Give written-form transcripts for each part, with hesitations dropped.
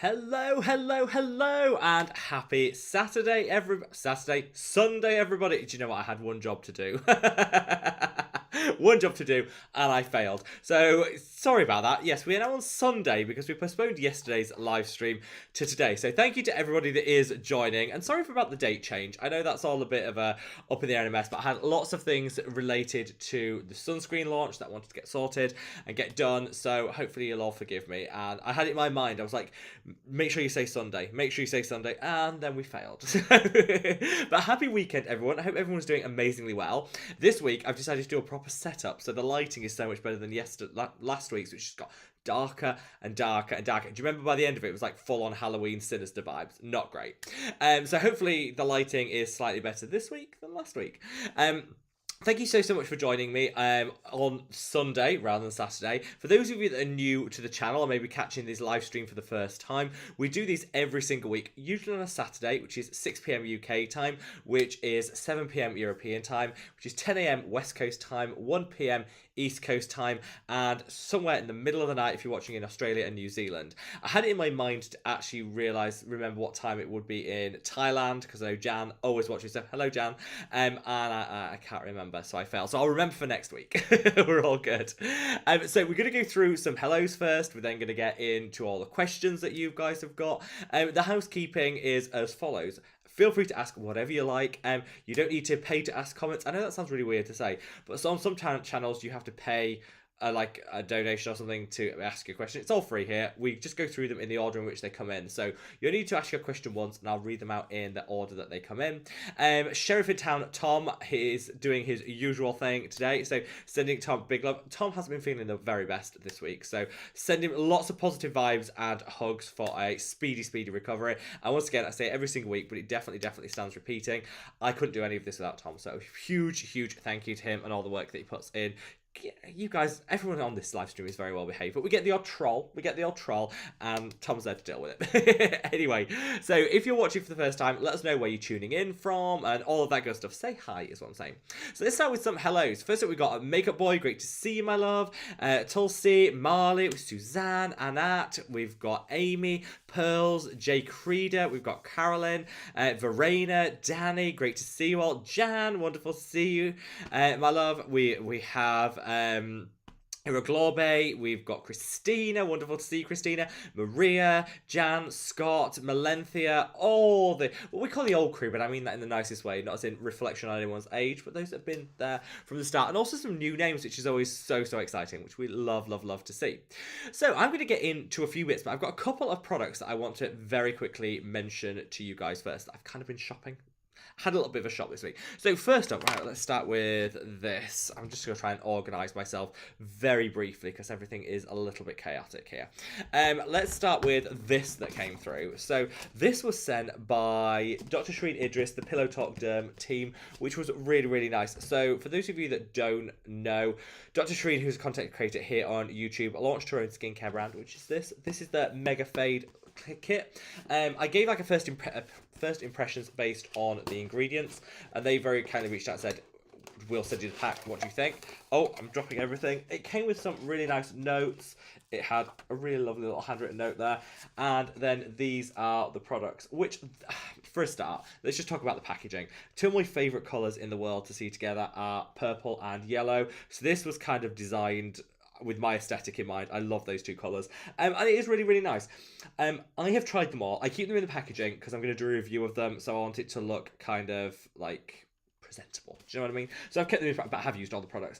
Hello, hello, hello, and happy Saturday, Sunday, everybody. Do you know what? I had one job to do. One job to do, and I failed. So, sorry about that. Yes, we are now on Sunday because we postponed yesterday's live stream to today. So, thank you to everybody that is joining, and sorry for about the date change. I know that's all a bit of a up in the air mess, but I had lots of things related to the Sunscreen launch that I wanted to get sorted and get done. So, hopefully, you'll all forgive me. And I had it in my mind. I was like, make sure you say Sunday. Make sure you say Sunday. And then we failed. But happy weekend, everyone. I hope everyone's doing amazingly well. This week, I've decided to do a proper setup. So the lighting is so much better than last week's, which just got darker and darker and darker. Do you remember by the end of it, it was like full on Halloween sinister vibes? Not great. So hopefully the lighting is slightly better this week than last week. Thank you so much for joining me on Sunday rather than Saturday. For those of you that are new to the channel or maybe catching this live stream for the first time, we do these every single week, usually on a Saturday, which is 6 p.m. UK time, which is 7 p.m. European time, which is 10 a.m. West Coast time, 1 p.m. East Coast time, and somewhere in the middle of the night if you're watching in Australia and New Zealand. I had it in my mind to actually remember what time it would be in Thailand, because I know Jan always watches, so hello Jan, and I can't remember, so I failed. So I'll remember for next week. We're all good. So we're going to go through some hellos first. We're then going to get into all the questions that you guys have got. The housekeeping is as follows. Feel free to ask whatever you like. You don't need to pay to ask comments. I know that sounds really weird to say, but on some channels you have to pay like a donation or something to ask a question. It's all free here. We just go through them in the order in which they come in. So you need to ask your question once, and I'll read them out in the order that they come in. Sheriff in Town Tom is doing his usual thing today, so sending Tom big love. Tom hasn't been feeling the very best this week, so send him lots of positive vibes and hugs for a speedy recovery. And once again, I say it every single week, but it definitely stands repeating. I couldn't do any of this without Tom, so huge thank you to him and all the work that he puts in. You guys, everyone on this live stream is very well behaved, but we get the odd troll, and Tom's there to deal with it. Anyway, so if you're watching for the first time, let us know where you're tuning in from and all of that good stuff. Say hi is what I'm saying. So let's start with some hellos. First up, we got a Makeup Boy, great to see you, my love. Tulsi, Marley, Suzanne, Anat, we've got Amy, Pearls, Jay Creeder, we've got Carolyn, Verena, Danny, great to see you all. Jan, wonderful to see you, my love. We have Iraglobe, we've got Christina, wonderful to see you, Christina, Maria, Jan, Scott, Melenthia, all the, what we call the old crew, but I mean that in the nicest way, not as in reflection on anyone's age, but those that have been there from the start, and also some new names, which is always so exciting, which we love to see. So I'm going to get into a few bits, but I've got a couple of products that I want to very quickly mention to you guys first. I've kind of been shopping. Had a little bit of a shop this week. So first up, right, let's start with this. I'm just going to try and organise myself very briefly because everything is a little bit chaotic here. Let's start with this that came through. So this was sent by Dr. Shreen Idris, the Pillow Talk Derm team, which was really nice. So for those of you that don't know, Dr. Shreen, who's a content creator here on YouTube, launched her own skincare brand, which is this. This is the Mega Fade kit. I gave like a first impressions based on the ingredients, and they very kindly reached out and said, we'll send you the pack, what do you think? Oh, I'm dropping everything. It came with some really nice notes. It had a really lovely little handwritten note there, and then these are the products, which, for a start, let's just talk about the packaging. Two of my favourite colours in the world to see together are purple and yellow, so this was kind of designed with my aesthetic in mind. I love those two colours, and it is really nice. I have tried them all. I keep them in the packaging because I'm going to do a review of them, so I want it to look kind of like presentable. Do you know what I mean? So I've kept them in, but I have used all the products.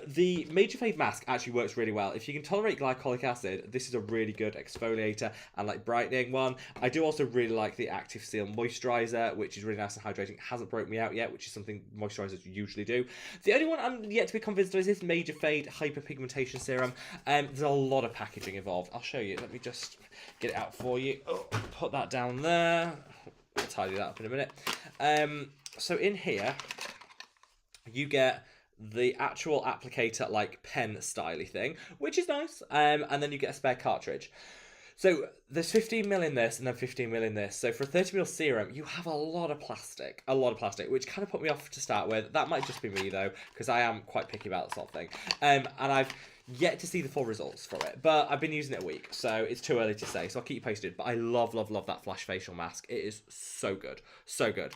The Major Fade Mask actually works really well. If you can tolerate glycolic acid, this is a really good exfoliator and like brightening one. I do also really like the Active Seal Moisturiser, which is really nice and hydrating. Hasn't broke me out yet, which is something moisturisers usually do. The only one I'm yet to be convinced of is this Major Fade Hyperpigmentation Serum. There's a lot of packaging involved. I'll show you. Let me just get it out for you. Oh, put that down there. I'll tidy that up in a minute. So in here, you get the actual applicator, like pen styly thing, which is nice. And then you get a spare cartridge. So there's 15ml in this and then 15ml in this. So for a 30ml serum, you have a lot of plastic, which kind of put me off to start with. That might just be me though, because I am quite picky about that sort of thing. And I've Yet to see the full results for it, but I've been using it a week, so it's too early to say, so I'll keep you posted. But I love that Flash facial mask. It is so good, so good.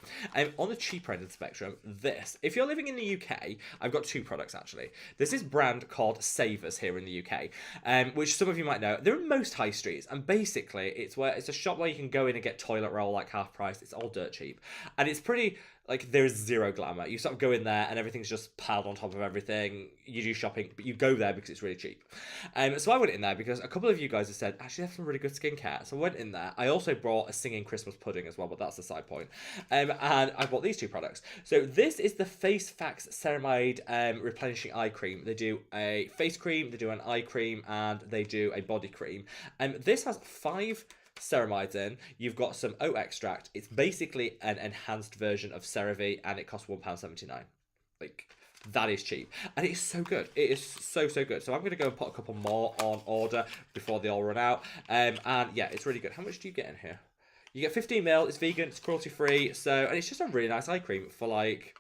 On the cheaper end of the spectrum, this, if you're living in the UK, I've got two products actually. There's this brand called Savers here in the UK, which some of you might know. They're in most high streets, and basically it's a shop where you can go in and get toilet roll like half price. It's all dirt cheap, and it's pretty, like, there's zero glamour. You sort of go in there and everything's just piled on top of everything. You do shopping, but you go there because it's really cheap. So I went in there because a couple of you guys have said, actually, they have some really good skincare. So I went in there. I also brought a singing Christmas pudding as well, but that's a side point. And I bought these two products. So this is the Face Facts Ceramide Replenishing Eye Cream. They do a face cream, they do an eye cream, and they do a body cream. This has 5 ceramides in. You've got some oat extract. It's basically an enhanced version of CeraVe, and it costs £1.79. Like, that is cheap, and it's so good. It is so good. So I'm going to go and put a couple more on order before they all run out. And yeah, it's really good. How much do you get in here? You get 15ml. It's vegan, it's cruelty free, so, and it's just a really nice eye cream for, like,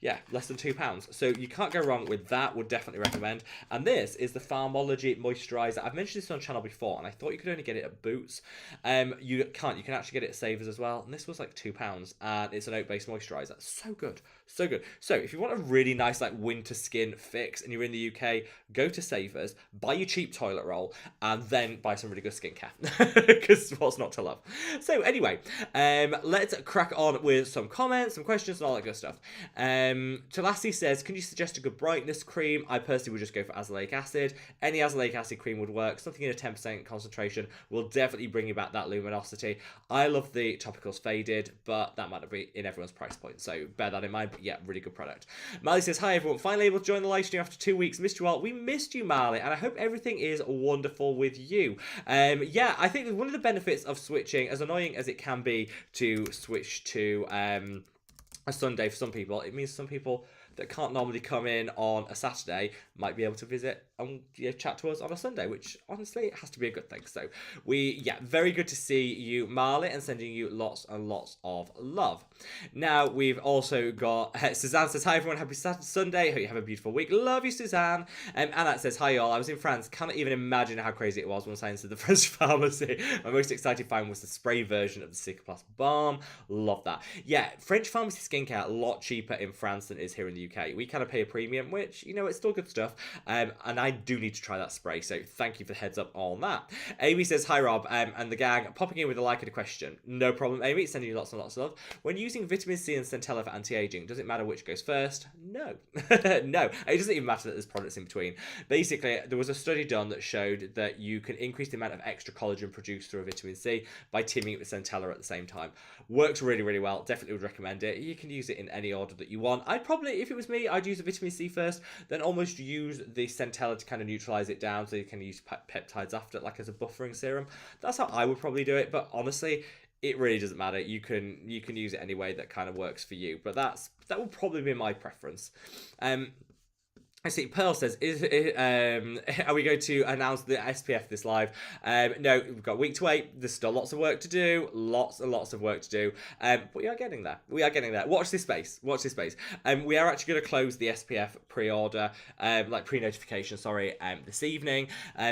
yeah, less than £2. So you can't go wrong with that. Would definitely recommend. And this is the Farmology Moisturiser. I've mentioned this on channel before, and I thought you could only get it at Boots. You can't. You can actually get it at Savers as well. And this was like £2, and it's an oat-based moisturiser. So good, so good. So if you want a really nice, like, winter skin fix, and you're in the UK, go to Savers, buy your cheap toilet roll, and then buy some really good skincare. Because what's not to love? So anyway, let's crack on with some comments, some questions, and all that good stuff. Talassi says, can you suggest a good brightness cream? I personally would just go for azelaic acid. Any azelaic acid cream would work. Something in a 10% concentration will definitely bring you back that luminosity. I love the Topicals Faded, but that might not be in everyone's price point, so bear that in mind. But yeah, really good product. Marley says, hi everyone, finally able to join the live stream after 2 weeks. Missed you all. We missed you, Marley, and I hope everything is wonderful with you. Yeah, I think one of the benefits of switching, as annoying as it can be to switch to a Sunday for some people, it means some people that can't normally come in on a Saturday might be able to visit and chat to us on a Sunday, which honestly it has to be a good thing. So very good to see you, Marley, and sending you lots and lots of love. Now we've also got Suzanne says, hi everyone, happy Sunday, hope you have a beautiful week. Love you, Suzanne. Anna says, hi y'all, I was in France, cannot even imagine how crazy it was once I entered the French pharmacy. My most exciting find was the spray version of the Cicaplast Balm. Love that. Yeah, French pharmacy skincare a lot cheaper in France than it is here in the UK. We kind of pay a premium, which, you know, it's still good stuff. And I do need to try that spray, so thank you for the heads up on that. Amy says, hi Rob, and the gang, popping in with a like and a question. No problem, Amy, sending you lots and lots of love. When using vitamin C and Centella for anti-aging, does it matter which goes first? No. No, it doesn't even matter that there's products in between. Basically, there was a study done that showed that you can increase the amount of extra collagen produced through a vitamin C by teaming it with Centella at the same time. Works really, really well. Definitely would recommend it. You can use it in any order that you want. I'd probably, if it was me, I'd use the vitamin C first, then almost use the Centella to kind of neutralize it down, so you can use peptides after, like as a buffering serum. That's how I would probably do it, but honestly, it really doesn't matter. You can use it any way that kind of works for you, but that would probably be my preference. I see, Pearl says, are we going to announce the SPF this live? No, we've got a week to wait. There's still lots of work to do. Lots and lots of work to do. But we are getting there. We are getting there. Watch this space. Watch this space. We are actually going to close the SPF pre-order, pre-notification, this evening.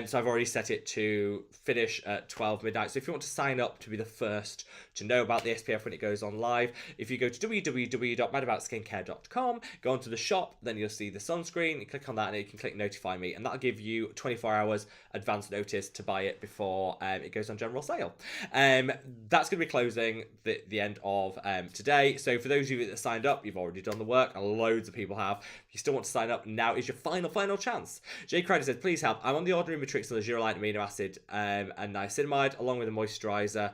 So I've already set it to finish at 12 midnight. So if you want to sign up to be the first to know about the SPF when it goes on live, if you go to www.madaboutskincare.com, go onto the shop, then you'll see the sunscreen. You click on that and you can click notify me, and that'll give you 24 hours advance notice to buy it before it goes on general sale. That's going to be closing the end of today. So for those of you that signed up, you've already done the work, and loads of people have. If you still want to sign up, now is your final chance. Jay Crider says, please help. I'm on the ordinary Matrixyl Zeolite amino acid and niacinamide along with a moisturizer.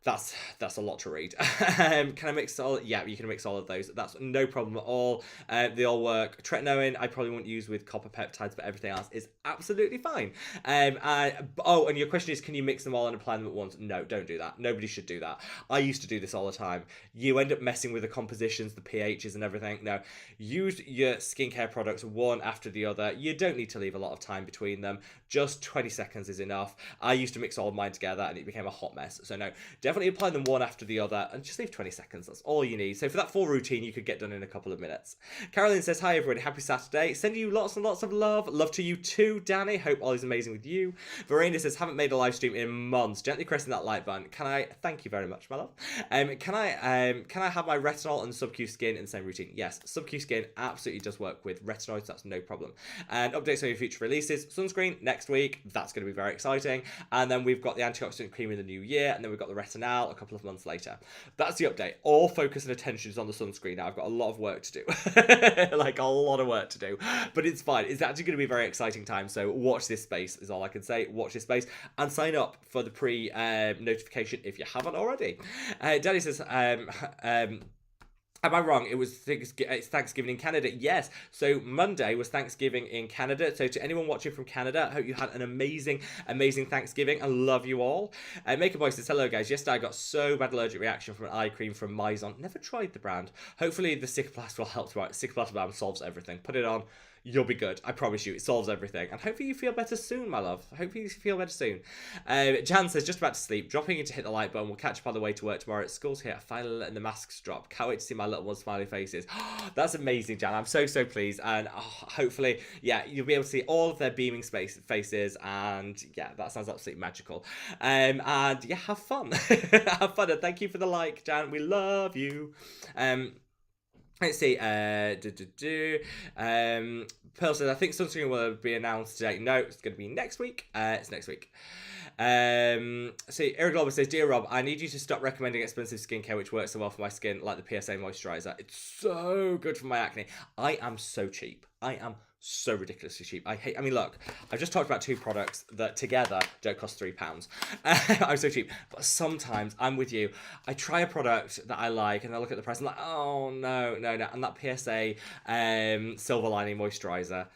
That's a lot to read. Can I mix all? Yeah, you can mix all of those. That's no problem at all. They all work. Tretinoin, I probably won't use with copper peptides, but everything else is absolutely fine. And your question is, can you mix them all and apply them at once? No, don't do that. Nobody should do that. I used to do this all the time. You end up messing with the compositions, the pHs and everything. No, use your skincare products one after the other. You don't need to leave a lot of time between them. Just 20 seconds is enough. I used to mix all of mine together and it became a hot mess. So no, definitely definitely apply them one after the other and just leave 20 seconds. That's all you need. So for that full routine, you could get done in a couple of minutes. Caroline says, hi everybody, happy Saturday. Sending you lots and lots of love. Love to you too, Danny. Hope all is amazing with you. Verena says, haven't made a live stream in months. Gently pressing that like button. Can I, thank you very much, my love. Can I have my retinol and sub-Q skin in the same routine? Yes, sub-Q skin absolutely does work with retinoids. That's no problem. And updates on your future releases. Sunscreen next week. That's going to be very exciting. And then we've got the antioxidant cream in the new year. And then we've got the retinol a couple of months later. That's the update. All focus and attention is on the sunscreen now. I've got a lot of work to do. Like a lot of work to do. But it's fine. It's actually going to be a very exciting time. So watch this space is all I can say. Watch this space. And sign up for the pre-notification if you haven't already. Danny says, am I wrong? It's Thanksgiving in Canada. Yes. So Monday was Thanksgiving in Canada. So to anyone watching from Canada, I hope you had an amazing, amazing Thanksgiving. I love you all. Makeup Boy says, hello guys. Yesterday I got so bad allergic reaction from an eye cream from Maison. Never tried the brand. Hopefully the Cicaplast will help. Right, Cicaplast balm solves everything. Put it on. You'll be good. I promise you. It solves everything. And hopefully you feel better soon, my love. Hopefully you feel better soon. Jan says, just about to sleep. Dropping in to hit the like button. We'll catch up on the way to work tomorrow. At school's here. Finally letting the masks drop. Can't wait to see my little one's smiley faces. That's amazing, Jan. I'm so, so pleased. And hopefully, yeah, you'll be able to see all of their beaming faces. And yeah, that sounds absolutely magical. And yeah, have fun. Have fun. And thank you for the like, Jan. We love you. Let's see. Pearl says, I think sunscreen will be announced today. No, it's going to be next week. It's next week. See, Eric Glover says, dear Rob, I need you to stop recommending expensive skincare which works so well for my skin, like the PSA moisturizer. It's so good for my acne. I am so cheap. I am so ridiculously cheap. I mean, look, I've just talked about two products that together don't cost £3. I'm so cheap. But sometimes I'm with you. I try a product that I like and I look at the price and I'm like, oh, no. And that PSA Silver Lining Moisturizer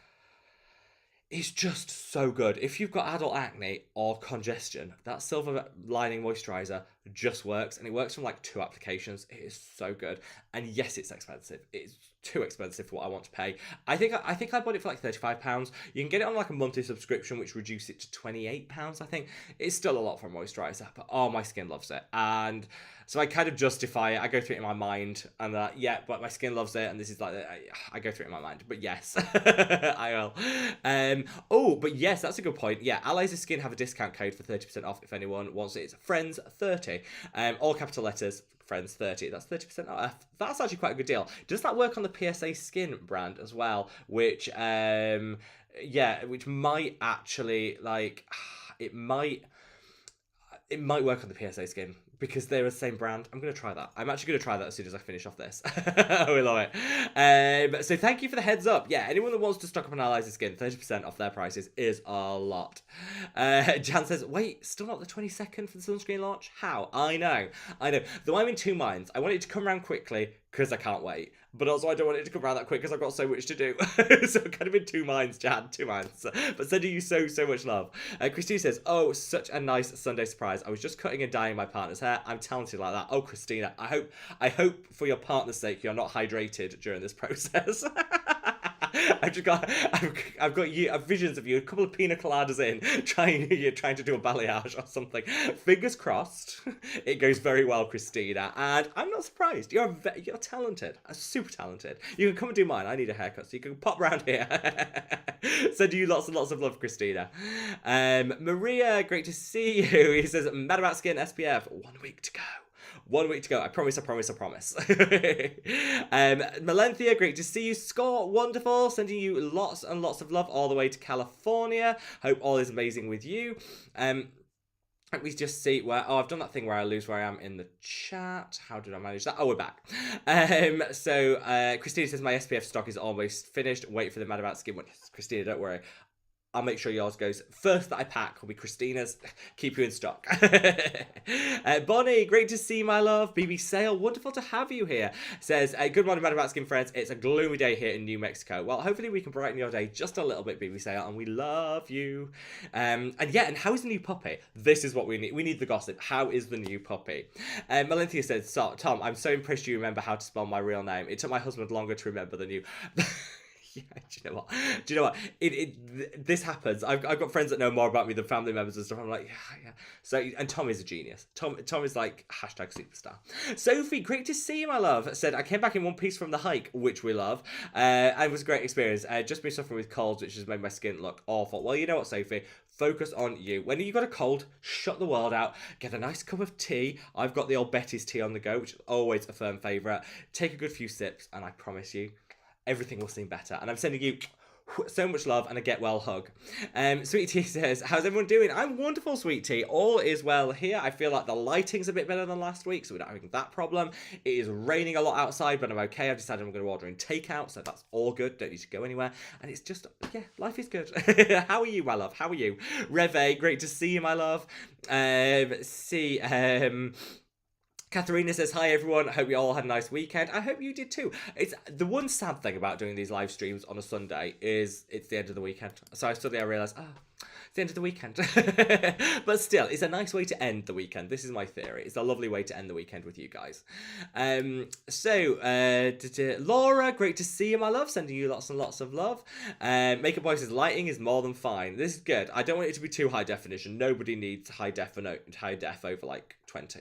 is just so good. If you've got adult acne or congestion, that Silver Lining Moisturizer just works. And it works from like 2 applications. It is so good. And yes, it's expensive. It's too expensive for what I want to pay. I think I bought it for like £35. You can get it on like a monthly subscription, which reduced it to £28, I think. It's still a lot for a moisturizer, but oh, my skin loves it. And so I kind of justify it. I go through it in my mind, and yeah, but my skin loves it, and this is like, I go through it in my mind. But yes, I will. Oh, but yes, that's a good point. Yeah, Allies of Skin have a discount code for 30% off if anyone wants it. It's Friends30. All capital letters. Friends 30. That's 30% off. That's actually quite a good deal. Does that work on the PSA Skin brand as well? Which which might actually it might work on the PSA Skin because they're the same brand. I'm going to try that. I'm actually going to try that as soon as I finish off this. We love it. So thank you for the heads up. Yeah, anyone that wants to stock up on Allies of Skin, 30% off their prices is a lot. Jan says, wait, still not the 22nd for the sunscreen launch? How? I know. Though I'm in two minds. I want it to come around quickly because I can't wait. But also I don't want it to come around that quick because I've got so much to do. So I'm kind of in two minds, Jan, two minds. But sending you so, so much love. Christine says, oh, such a nice Sunday surprise. I was just cutting and dyeing my partner's hair. I'm talented like that. Oh, Christina, I hope for your partner's sake you're not hydrated during this process. I've got visions of you, a couple of pina coladas in, trying to do a balayage or something. Fingers crossed, it goes very well, Christina. And I'm not surprised. You're talented, super talented. You can come and do mine. I need a haircut, so you can pop round here. Send you lots and lots of love, Christina. Maria, great to see you. He says, mad about skin SPF. 1 week to go. 1 week to go. I promise. Melenthea, great to see you. Scott, wonderful. Sending you lots and lots of love all the way to California. Hope all is amazing with you. Let me just see where... Oh, I've done that thing where I lose where I am in the chat. How did I manage that? Oh, we're back. Christina says, my SPF stock is almost finished. Wait for the Mad About Skin one. Yes, Christina, don't worry. I'll make sure yours goes first that I pack will be Christina's. Keep you in stock. Bonnie, great to see my love. BB Sale, wonderful to have you here. Says, good morning, Mad About Skin friends. It's a gloomy day here in New Mexico. Well, hopefully we can brighten your day just a little bit, BB Sale, and we love you. And how's the new puppy? This is what we need. We need the gossip. How is the new puppy? Melenthea says, so, Tom, I'm so impressed you remember how to spell my real name. It took my husband longer to remember than you. Yeah, do you know what? Do you know what? This happens. I've got friends that know more about me than family members and stuff. I'm like, yeah. So, and Tom is a genius. Tom is like hashtag superstar. Sophie, great to see you, my love. Said I came back in one piece from the hike, which we love. And it was a great experience. Just been suffering with colds, which has made my skin look awful. Well, you know what, Sophie? Focus on you. When you got a cold, shut the world out. Get a nice cup of tea. I've got the old Betty's tea on the go, which is always a firm favourite. Take a good few sips, and I promise you, everything will seem better. And I'm sending you so much love and a get well hug. Sweet Tea says, how's everyone doing? I'm wonderful, Sweet Tea. All is well here. I feel like the lighting's a bit better than last week, so we're not having that problem. It is raining a lot outside, but I'm okay. I've decided I'm going to order in takeout, so that's all good. Don't need to go anywhere. And it's just, yeah, life is good. How are you, my love? How are you? Reve, great to see you, my love. Katharina says, hi everyone, I hope you all had a nice weekend. I hope you did too. It's the one sad thing about doing these live streams on a Sunday is it's the end of the weekend. So suddenly I realised, it's the end of the weekend. But still, it's a nice way to end the weekend. This is my theory. It's a lovely way to end the weekend with you guys. Laura, great to see you, my love. Sending you lots and lots of love. Makeup Boy says, lighting is more than fine. This is good. I don't want it to be too high definition. Nobody needs high def over like 20.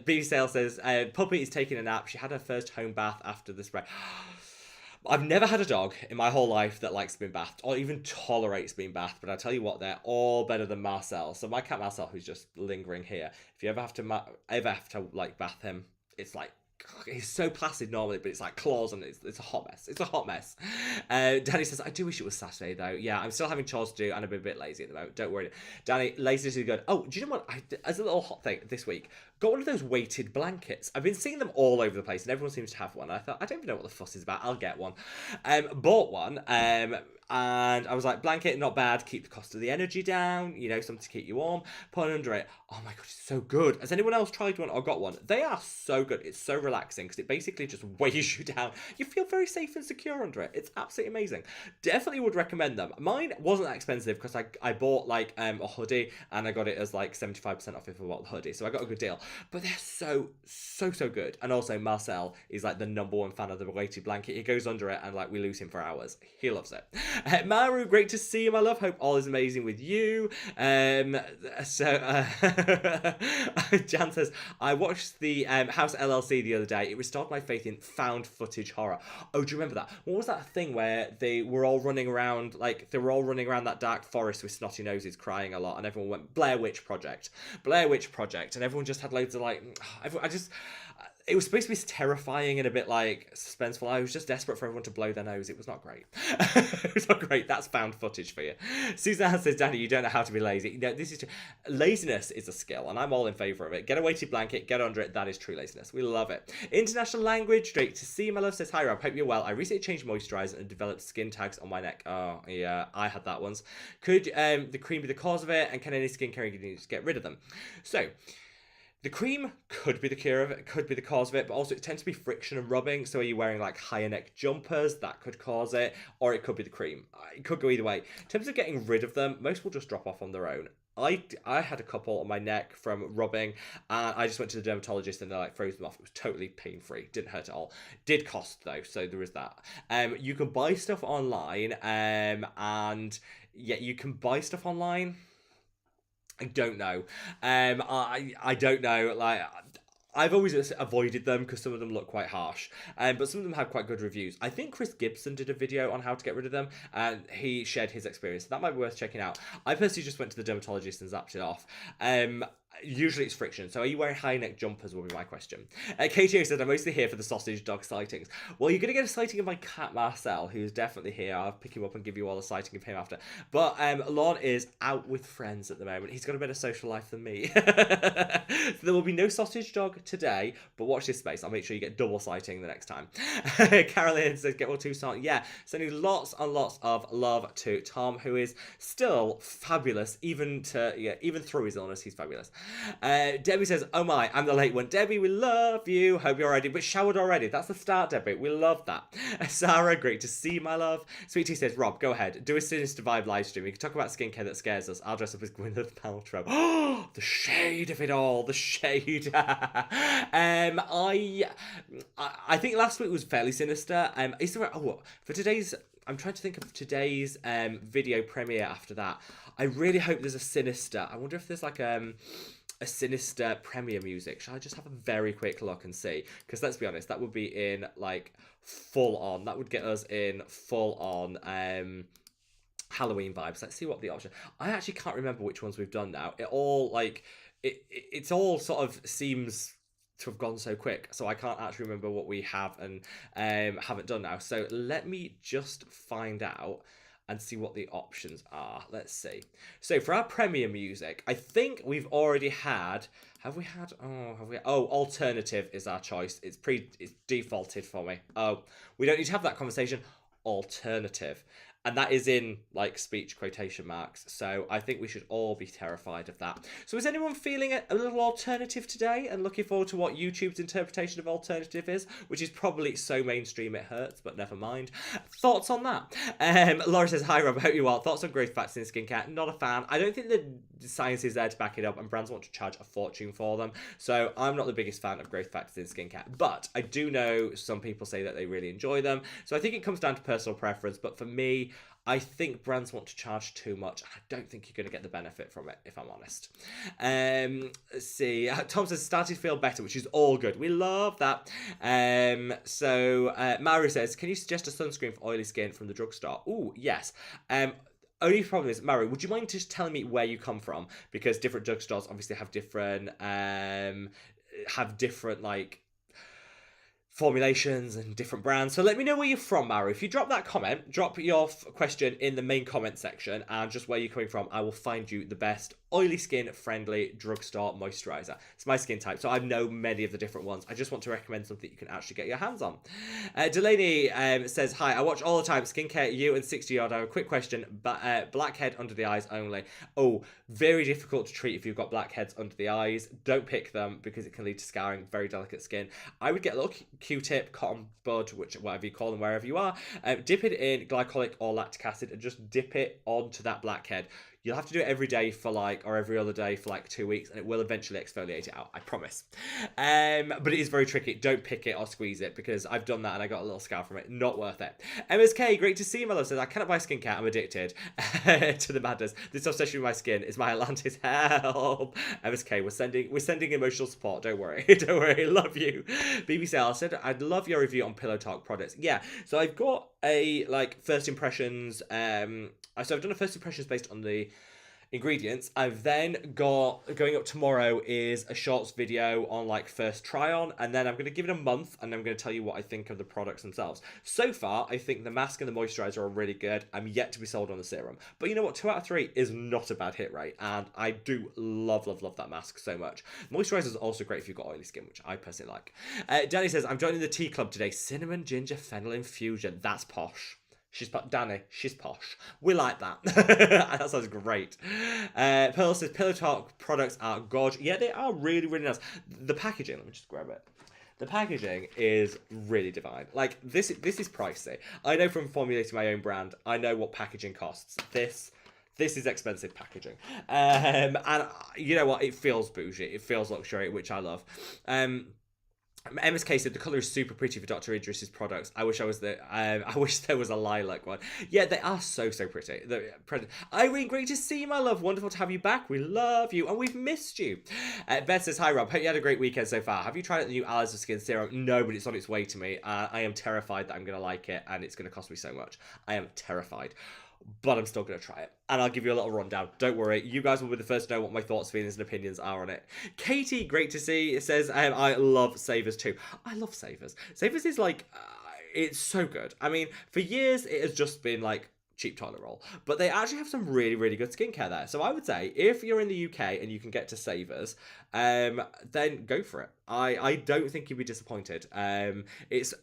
B Sale says, Puppy is taking a nap. She had her first home bath after the spray. I've never had a dog in my whole life that likes being bathed or even tolerates being bathed, but I tell you what, they're all better than Marcel. So my cat Marcel, who's just lingering here, if you ever have to like bath him, it's like, he's so placid normally, but it's like claws and it's a hot mess. It's a hot mess. Danny says, I do wish it was Saturday though. Yeah, I'm still having chores to do and I'm a bit lazy at the moment. Don't worry. Danny, laziness is good. Oh, do you know what? As a little hot thing this week, got one of those weighted blankets. I've been seeing them all over the place and everyone seems to have one. I thought, I don't even know what the fuss is about. I'll get one. Bought one. And I was like, blanket, not bad. Keep the cost of the energy down. You know, something to keep you warm. Put under it. Oh my God, it's so good. Has anyone else tried one or got one? They are so good. It's so relaxing because it basically just weighs you down. You feel very safe and secure under it. It's absolutely amazing. Definitely would recommend them. Mine wasn't that expensive because I bought like a hoodie and I got it as like 75% off if I bought the hoodie. So I got a good deal. But they're so good. And also Marcel is like the number 1 fan of the weighted blanket. He goes under it and like we lose him for hours. He loves it. Maru, great to see you, my love. Hope all is amazing with you. Jan says, I watched the House LLC the other day. It restored my faith in found footage horror. Oh, do you remember that? What was that thing where they were all running around, that dark forest with snotty noses crying a lot and everyone went, Blair Witch Project. And everyone just had loads of like, it was supposed to be terrifying and a bit like suspenseful. I was just desperate for everyone to blow their nose. It was not great. It was not great. That's found footage for you. Suzanne says, Danny, you don't know how to be lazy. No, this is true. Laziness is a skill, and I'm all in favour of it. Get a weighted blanket, get under it. That is true laziness. We love it. International language, great to see you, my love. Says, hi, Rob. Hope you're well. I recently changed moisturiser and developed skin tags on my neck. Oh, yeah, I had that once. Could the cream be the cause of it, and can any skincare ingredients get rid of them? So, the cream could be the cure of it, could be the cause of it, but also it tends to be friction and rubbing. So are you wearing like higher neck jumpers? That could cause it, or it could be the cream. It could go either way. In terms of getting rid of them, most will just drop off on their own. I had a couple on my neck from rubbing, and I just went to the dermatologist and they like froze them off. It was totally pain-free, didn't hurt at all. Did cost though, so there is that. You can buy stuff online, and yeah, you can buy stuff online. I don't know. I don't know. Like, I've always avoided them because some of them look quite harsh, but some of them have quite good reviews. I think Chris Gibson did a video on how to get rid of them, and he shared his experience. That might be worth checking out. I personally just went to the dermatologist and zapped it off. Usually it's friction. So are you wearing high neck jumpers will be my question. KTO said, I'm mostly here for the sausage dog sightings. Well, you're going to get a sighting of my cat Marcel, who's definitely here. I'll pick him up and give you all a sighting of him after. But Lon is out with friends at the moment. He's got a better social life than me. So there will be no sausage dog today, but watch this space. I'll make sure you get double sighting the next time. Carolyn says, get well too smart. Yeah, sending lots and lots of love to Tom, who is still fabulous, even through his illness, he's fabulous. Debbie says, oh my, I'm the late one. Debbie, we love you. Hope you're ready. But showered already. That's the start, Debbie. We love that. Sarah, great to see you, my love. Sweet Tea says, Rob, go ahead. Do a Sinister Vibe live stream. We can talk about skincare that scares us. I'll dress up as Gwyneth Paltrow. Oh, the shade of it all. The shade. I think last week was fairly sinister. Is there for today's... I'm trying to think of today's video premiere after that. I really hope there's a sinister. I wonder if there's like a sinister premiere music. Shall I just have a very quick look and see? Because let's be honest, that would be in like full on. That would get us in full on Halloween vibes. Let's see what the option. I actually can't remember which ones we've done now. It all like it's all sort of seems to have gone so quick, so I can't actually remember what we have and haven't done now. So let me just find out and see what the options are. Let's see. So for our premiere music, I think we've already had. Have we had? Oh, alternative is our choice. It's defaulted for me. Oh, we don't need to have that conversation. Alternative. And that is in, like, speech quotation marks. So I think we should all be terrified of that. So is anyone feeling a little alternative today and looking forward to what YouTube's interpretation of alternative is? Which is probably so mainstream it hurts, but never mind. Thoughts on that? Laura says, hi, Rob. I hope you're well. Thoughts on growth factors in skincare? Not a fan. I don't think the science is there to back it up, and brands want to charge a fortune for them. So I'm not the biggest fan of growth factors in skincare. But I do know some people say that they really enjoy them. So I think it comes down to personal preference. But for me, I think brands want to charge too much. I don't think you're going to get the benefit from it, if I'm honest. Let's see. Tom says, starting to feel better, which is all good. We love that. Maru says, can you suggest a sunscreen for oily skin from the drugstore? Ooh, yes. Only problem is, Maru, would you mind just telling me where you come from? Because different drugstores obviously have different, like, formulations and different brands. So let me know where you're from, Maru. If you drop that comment, drop your question in the main comment section and just where you're coming from, I will find you the best oily skin friendly drugstore moisturizer. It's my skin type, so I know many of the different ones. I just want to recommend something you can actually get your hands on. Delaney says, hi, I watch all the time. Skincare, you and 60-odd. I have a quick question. Blackhead under the eyes only. Oh, very difficult to treat if you've got blackheads under the eyes. Don't pick them because it can lead to scarring. Very delicate skin. I would get a little Q-tip, cotton bud, whatever you call them, wherever you are. Dip it in glycolic or lactic acid and just dip it onto that blackhead. You'll have to do it every day for or every other day for 2 weeks, and it will eventually exfoliate it out, I promise. But it is very tricky. Don't pick it or squeeze it, because I've done that and I got a little scar from it. Not worth it. MSK, great to see you, my love, says, I cannot buy skincare. I'm addicted to the madness. This obsession with my skin is my Atlantis. Help. MSK, we're sending emotional support. Don't worry. Don't worry. Love you. BBC Al said, I'd love your review on Pillow Talk products. Yeah, so I've got a first impressions. So I've done a first impressions based on the ingredients. I've then got, going up tomorrow is a shorts video on first try on, and then I'm going to give it a month and I'm going to tell you what I think of the products themselves. So far, I think the mask and the moisturizer are really good. I'm yet to be sold on the serum, but you know what, 2 out of 3 is not a bad hit rate, and I do love that mask so much. Moisturizer is also great if you've got oily skin, which I personally like. Danny says, I'm joining the tea club today. Cinnamon ginger fennel infusion. That's posh. Danny, she's posh. We like that. That sounds great. Pearl says, Pillow Talk products are gorgeous. Yeah, they are really, really nice. The packaging, let me just grab it. The packaging is really divine. This is pricey. I know from formulating my own brand, I know what packaging costs. This is expensive packaging. And you know what? It feels bougie. It feels luxury, which I love. MSK said the colour is super pretty for Dr. Idris's products. I wish there was a lilac one. Yeah, they are so pretty. Irene, great to see you, my love. Wonderful to have you back. We love you and we've missed you. Beth says, hi Rob, hope you had a great weekend so far. Have you tried the new Allies of Skin serum? No, but it's on its way to me. I am terrified that I'm going to like it and it's going to cost me so much. I am terrified. But I'm still going to try it. And I'll give you a little rundown. Don't worry. You guys will be the first to know what my thoughts, feelings, and opinions are on it. Katie, great to see. It says, I love Savers too. I love Savers. Savers is it's so good. I mean, for years, it has just been cheap toilet roll. But they actually have some really, really good skincare there. So I would say, if you're in the UK and you can get to Savers, then go for it. I don't think you'll be disappointed. It's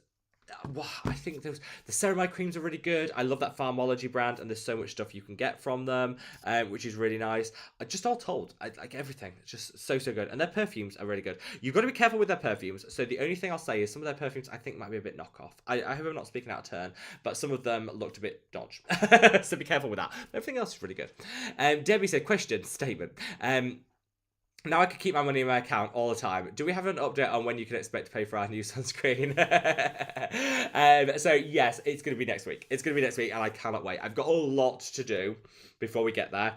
I think the ceramide creams are really good. I love that Pharmology brand, and there's so much stuff you can get from them, which is really nice. Just all told, I like everything. It's just so good, and their perfumes are really good. You've got to be careful with their perfumes. So the only thing I'll say is some of their perfumes I think might be a bit knockoff. I hope I'm not speaking out of turn, but some of them looked a bit dodge. So be careful with that. Everything else is really good. Debbie said, question statement. Now I can keep my money in my account all the time. Do we have an update on when you can expect to pay for our new sunscreen? So yes, it's going to be next week. It's going to be next week, and I cannot wait. I've got a lot to do before we get there.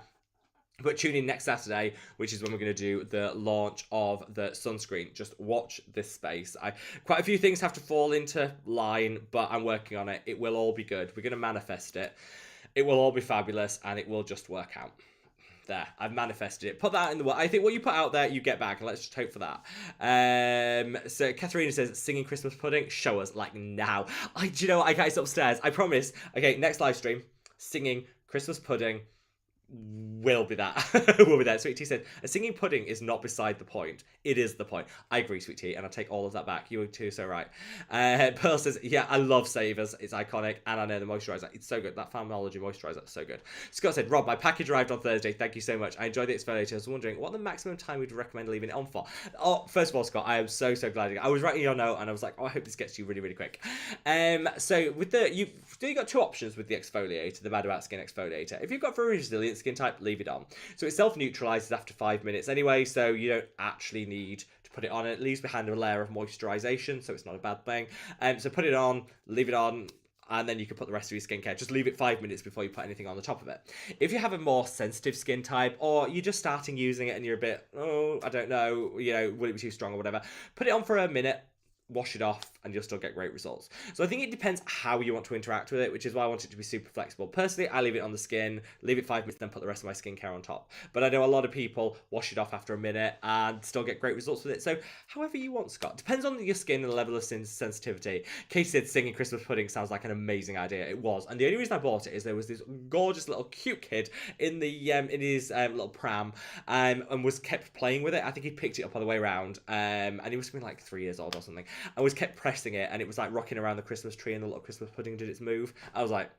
But tune in next Saturday, which is when we're going to do the launch of the sunscreen. Just watch this space. Quite a few things have to fall into line, but I'm working on it. It will all be good. We're going to manifest it. It will all be fabulous, and it will just work out. There, I've manifested it. Put that in the world. I think what you put out there, you get back, and let's just hope for that. So Katharina says, singing Christmas pudding, show us, like, now. Do you know what? I got it upstairs. I promise. Okay, next live stream, singing Christmas pudding will be that. Will be that. Sweet Tea said, a singing pudding is not beside the point. It is the point. I agree, Sweet Tea, and I'll take all of that back. You are too, so right. Pearl says, yeah, I love Savers. It's iconic, and I know the moisturiser. It's so good. That Pharmology moisturiser is so good. Scott said, Rob, my package arrived on Thursday. Thank you so much. I enjoyed the exfoliator. I was wondering what the maximum time we'd recommend leaving it on for. Oh, first of all, Scott, I am so glad. I was writing your note, and I was like, oh, I hope this gets you really quick. So with you've got two options with the exfoliator, the Mad About Skin exfoliator. If you've got very resilient skin type, leave it on. So it self-neutralizes after 5 minutes anyway, so you don't actually need to put it on. It leaves behind a layer of moisturization, so it's not a bad thing. So put it on, leave it on, and then you can put the rest of your skincare. Just leave it 5 minutes before you put anything on the top of it. If you have a more sensitive skin type, or you're just starting using it and you're a bit, I don't know, will it be too strong or whatever, put it on for a minute, wash it off, and you'll still get great results. So I think it depends how you want to interact with it, which is why I want it to be super flexible. Personally, I leave it on the skin, leave it 5 minutes, then put the rest of my skincare on top. But I know a lot of people wash it off after a minute and still get great results with it. So however you want, Scott. Depends on your skin and the level of sensitivity. Katie said singing Christmas pudding sounds like an amazing idea. It was. And the only reason I bought it is there was this gorgeous little cute kid in the in his little pram and was kept playing with it. I think he picked it up on the way around and he was something like 3 years old or something. I was kept pressing it, and it was like rocking around the Christmas tree, and the little Christmas pudding did its move. I was like,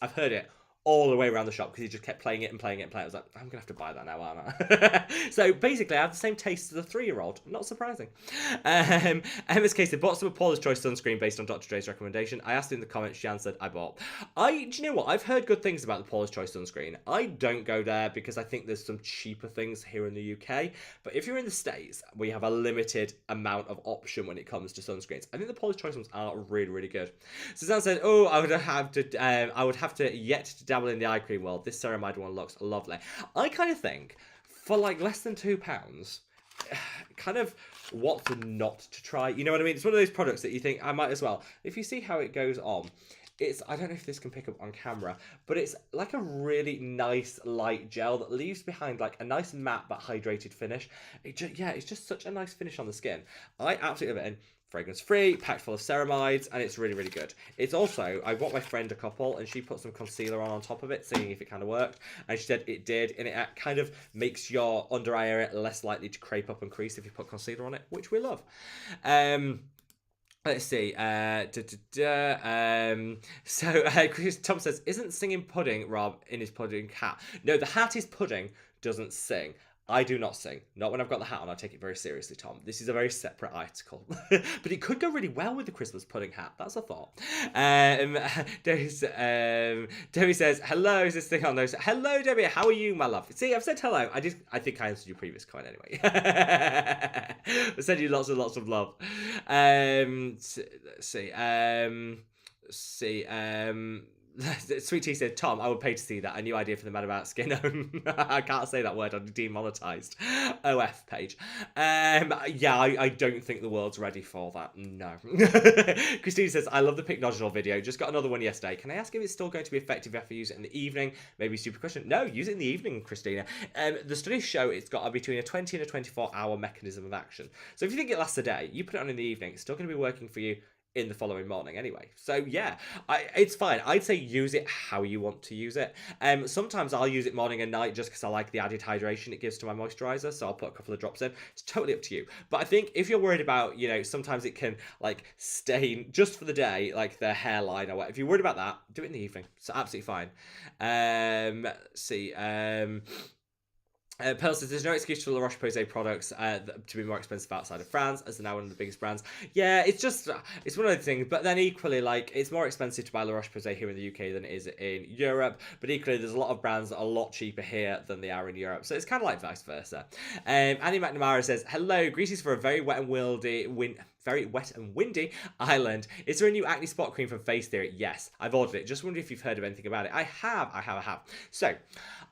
I've heard it all the way around the shop because he just kept playing it and playing it and playing it. I was like, I'm gonna have to buy that now, aren't I? So basically, I have the same taste as a 3-year-old. Not surprising. MSK said, bought some of Paula's Choice sunscreen based on Dr. Dre's recommendation. I asked in the comments, she answered, I bought. Do you know what? I've heard good things about the Paula's Choice sunscreen. I don't go there because I think there's some cheaper things here in the UK. But if you're in the States, we have a limited amount of option when it comes to sunscreens. I think the Paula's Choice ones are really good. Suzanne said, oh, I would have to yet to dabble in the eye cream world. This ceramide one looks lovely. I kind of think for like less than £2, kind of what's not to try. You know what I mean? It's one of those products that you think I might as well. If you see how it goes on, I don't know if this can pick up on camera, but it's like a really nice light gel that leaves behind like a nice matte but hydrated finish. It's just such a nice finish on the skin. I absolutely love it. And fragrance free, packed full of ceramides, and it's really good. It's also, I bought my friend a couple, and she put some concealer on top of it, seeing if it kind of worked, and she said it did, and it kind of makes your under eye area less likely to crepe up and crease if you put concealer on it, which we love. Let's see. Tom says, isn't singing pudding Rob in his pudding hat? No, the hat is pudding, doesn't sing. I do not sing. Not when I've got the hat on. I take it very seriously, Tom. This is a very separate article. But it could go really well with the Christmas pudding hat. That's a thought. Debbie says, hello, is this thing on those? Hello, Debbie. How are you, my love? See, I've said hello. I think I answered your previous comment anyway. I send you lots and lots of love. Let's see. Sweet Tea said, Tom, I would pay to see that. A new idea for the Mad About Skin. I can't say that word. I'm demonetized. OF page. I don't think the world's ready for that. No. Christine says, I love the Pycnogenol video. Just got another one yesterday. Can I ask if it's still going to be effective if I use it in the evening? Maybe super question. No, use it in the evening, Christina. The studies show it's got between a 20 and a 24-hour mechanism of action. So if you think it lasts a day, you put it on in the evening, it's still going to be working for you in the following morning anyway. So yeah, it's fine. I'd say use it how you want to use it. Sometimes I'll use it morning and night just because I like the added hydration it gives to my moisturizer, so I'll put a couple of drops in. It's totally up to you. But I think if you're worried about, you know, sometimes it can like stain just for the day, like the hairline or what. If you're worried about that, do it in the evening. It's absolutely fine. Let's see. Pearl says there's no excuse for La Roche-Posay products to be more expensive outside of France, as they're now one of the biggest brands. Yeah, it's just, it's one of those things, but then equally, like, it's more expensive to buy La Roche-Posay here in the UK than it is in Europe, but equally, there's a lot of brands that are a lot cheaper here than they are in Europe, so it's kind of like vice versa. Annie McNamara says, hello, greetings for a very wet and windy island. Is there a new acne spot cream from Face Theory? Yes, I've ordered it. Just wondering if you've heard of anything about it. I have. So,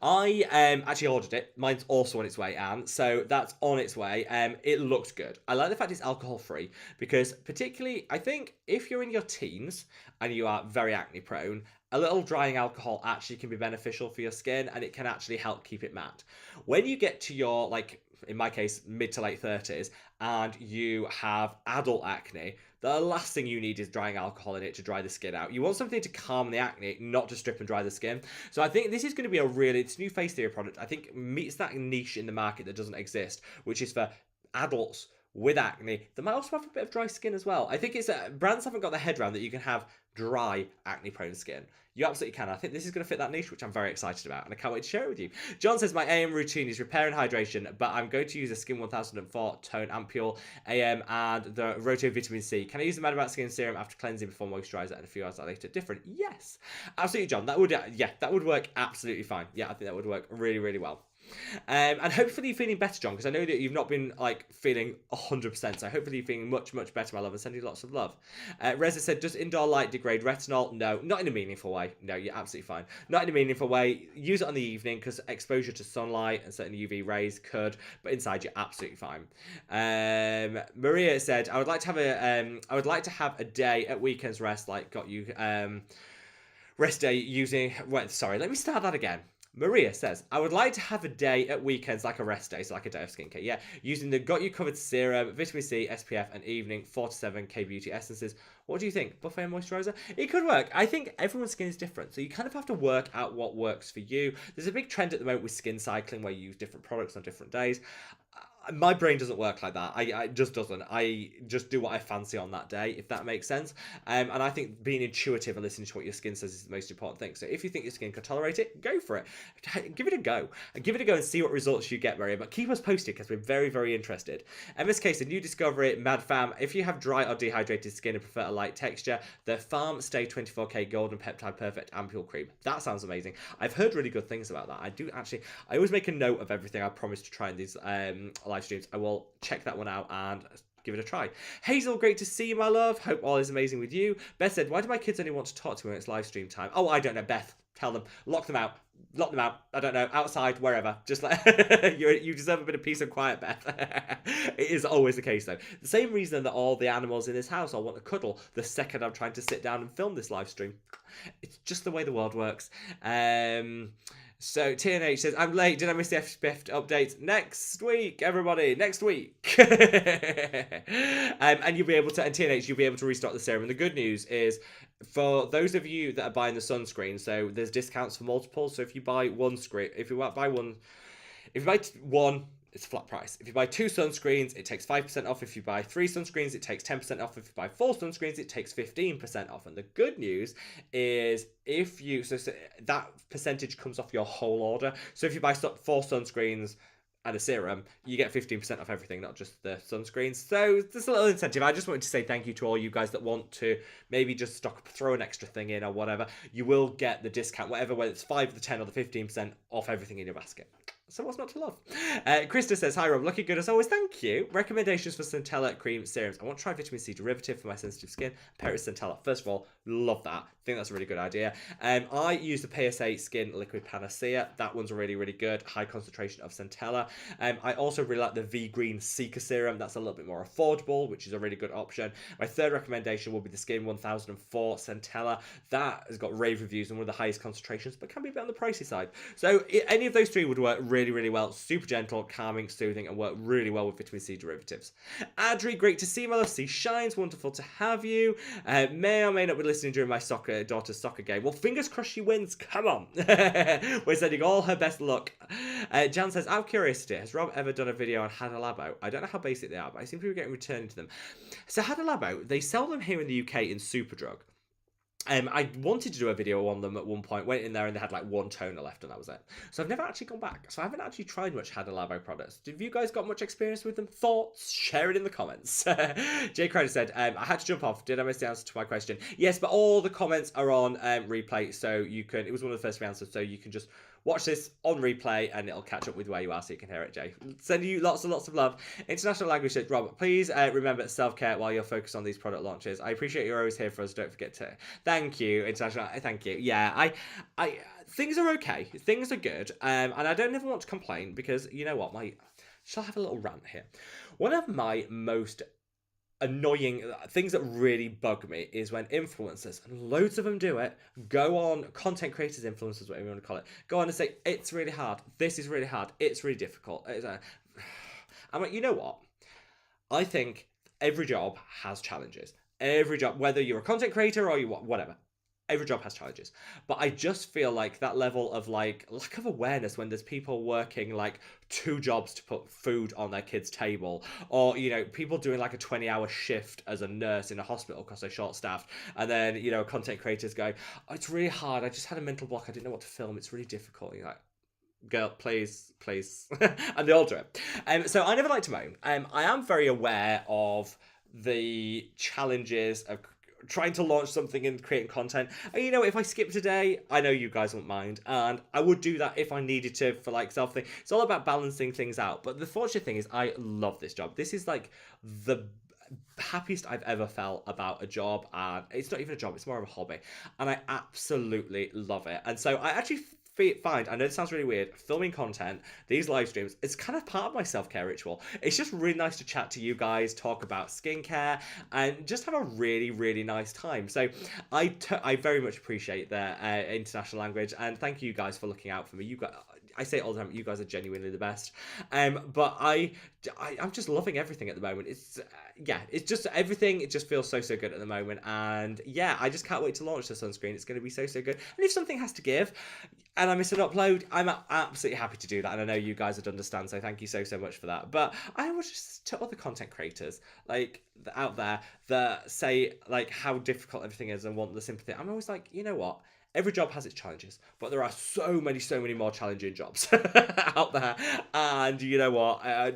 I actually ordered it. Mine's also on its way, Anne. So that's on its way. It looks good. I like the fact it's alcohol free because particularly, I think if you're in your teens and you are very acne prone, a little drying alcohol actually can be beneficial for your skin and it can actually help keep it matte. When you get to your, like, in my case, mid to late 30s, and you have adult acne, the last thing you need is drying alcohol in it to dry the skin out. You want something to calm the acne, not to strip and dry the skin. So I think this is going to be it's a new Face Theory product. I think meets that niche in the market that doesn't exist, which is for adults with acne that might also have a bit of dry skin as well. I think it's brands haven't got their head around that you can have dry acne prone skin. You absolutely can. I think this is going to fit that niche, which I'm very excited about, and I can't wait to share it with you. John says, my AM routine is repair and hydration, but I'm going to use a Skin 1004 Tone Ampule AM and the Roto Vitamin C. Can I use the Mad About Skin Serum after cleansing before moisturizer and a few hours later? Different? Yes. Absolutely, John. That would work absolutely fine. Yeah, I think that would work really, really well. And hopefully you're feeling better, John, because I know that you've not been like feeling 100%, so hopefully you're feeling much, much better, my love, and sending you lots of love. Reza said, does indoor light degrade retinol? No, not in a meaningful way. No, you're absolutely fine. Not in a meaningful way. Use it on the evening because exposure to sunlight and certain UV rays could, but inside you're absolutely fine. Maria said, I would like to have a day at weekends rest, like got you rest day using. Wait, sorry, let me start that again. Maria says, I would like to have a day at weekends like a rest day, so like a day of skincare, yeah, using the Got You Covered Serum, Vitamin C, SPF, and evening 4 to 7 K Beauty Essences. What do you think? Buffet and moisturizer? It could work. I think everyone's skin is different, so you kind of have to work out what works for you. There's a big trend at the moment with skin cycling where you use different products on different days. My brain doesn't work like that. I just doesn't. I just do what I fancy on that day, if that makes sense. And I think being intuitive and listening to what your skin says is the most important thing. So if you think your skin can tolerate it, go for it. Give it a go. Give it a go and see what results you get, Maria. But keep us posted because we're very, very interested. MSK said, new discovery, Mad Fam. If you have dry or dehydrated skin and prefer a light texture, the Farm Stay 24K Golden Peptide Perfect Ampule Cream. That sounds amazing. I've heard really good things about that. I always make a note of everything I promise to try in these live streams. I will check that one out and give it a try. Hazel, great to see you, my love. Hope all is amazing with you. Beth said, why do my kids only want to talk to me when it's live stream time? Oh, I don't know, Beth. Tell them. Lock them out. Lock them out. I don't know. Outside, wherever. Just like you deserve a bit of peace and quiet, Beth. It is always the case, though. The same reason that all the animals in this house all want to cuddle the second I'm trying to sit down and film this live stream. It's just the way the world works. So TNH says, I'm late. Did I miss the FBF update? Next week, everybody. Next week. And you'll be able to, and TNH, you'll be able to restock the serum. And the good news is, for those of you that are buying the sunscreen, so there's discounts for multiples. So if you buy one, it's a flat price. If you buy 2 sunscreens, it takes 5% off. If you buy 3 sunscreens, it takes 10% off. If you buy 4 sunscreens, it takes 15% off. And the good news is so that percentage comes off your whole order. So if you buy 4 sunscreens and a serum, you get 15% off everything, not just the sunscreens. So there's a little incentive. I just wanted to say thank you to all you guys that want to maybe just throw an extra thing in or whatever. You will get the discount, whether it's 5, the 10, or the 15% off everything in your basket. So what's not to love? Krista says, hi Rob, looking good as always, thank you. Recommendations for Centella cream serums. I want to try vitamin C derivative for my sensitive skin. Pair it with Centella. First of all, love that. think that's a really good idea. I use the PSA Skin Liquid Panacea. That one's really, really good. High concentration of centella. I also really like the V-Green Seeker Serum. That's a little bit more affordable, which is a really good option. My third recommendation will be the Skin 1004 Centella. That has got rave reviews and one of the highest concentrations, but can be a bit on the pricey side. So any of those three would work really, really well. Super gentle, calming, soothing, and work really well with vitamin C derivatives. Adri, great to see you, my love. C Shines, wonderful to have you. May or may not be listening during my daughter's soccer game. Well, fingers crossed she wins. Come on. We're sending all her best luck. Jan says, out of curiosity, has Rob ever done a video on Hada Labo? I don't know how basic they are, but I seem to be getting returned to them. So Hada Labo, they sell them here in the UK in Superdrug. I wanted to do a video on them at one point, went in there and they had like one toner left and that was it. So I've never actually gone back. So I haven't actually tried much Hada Labo products. Have you guys got much experience with them? Thoughts? Share it in the comments. Jay Crowder said, I had to jump off. Did I miss the answer to my question? Yes, but all the comments are on replay. So you can, it was one of the first answers. So you can just watch this on replay and it'll catch up with where you are so you can hear it, Jay. Sending you lots and lots of love. International Language said, Rob, please remember self-care while you're focused on these product launches. I appreciate you're always here for us. Don't forget to. Thank you, International. Thank you. Yeah, I things are okay. Things are good. And I don't ever want to complain because, you know what, shall I have a little rant here? One of my most annoying things that really bug me is when influencers, and loads of them do it, go on, content creators, influencers, whatever you want to call it, go on and say, it's really hard, this is really hard, it's really difficult. I'm like, you know what? I think every job has challenges. Every job, whether you're a content creator or you whatever. Every job has challenges, but I just feel like that level of like lack of awareness when there's people working like 2 jobs to put food on their kids' table, or you know, people doing like a 20-hour shift as a nurse in a hospital because they're short-staffed, and then you know, content creators going, oh, it's really hard, I just had a mental block, I didn't know what to film, it's really difficult. You're like, girl, please and they all do it. So I never like to moan. I am very aware of the challenges of trying to launch something and creating content. And you know, if I skip today, I know you guys won't mind, and I would do that if I needed to for like self-thing. It's all about balancing things out. But the fortunate thing is I love this job. This is like the happiest I've ever felt about a job, and it's not even a job, it's more of a hobby, and I absolutely love it. And so I actually find, I know it sounds really weird, filming content, these live streams, it's kind of part of my self-care ritual. It's just really nice to chat to you guys, talk about skincare, and just have a really, really nice time. So I very much appreciate the International Language, and thank you guys for looking out for me. You guys, I say it all the time, you guys are genuinely the best. But I'm just loving everything at the moment. It's yeah, it's just everything. It just feels so good at the moment, and yeah, I just can't wait to launch the sunscreen. It's going to be so good. And if something has to give, and I miss an upload, I'm absolutely happy to do that. And I know you guys would understand, so thank you so much for that. But I was just to other content creators like out there that say like how difficult everything is and want the sympathy. I'm always like, you know what? Every job has its challenges, but there are so many more challenging jobs out there. And you know what? I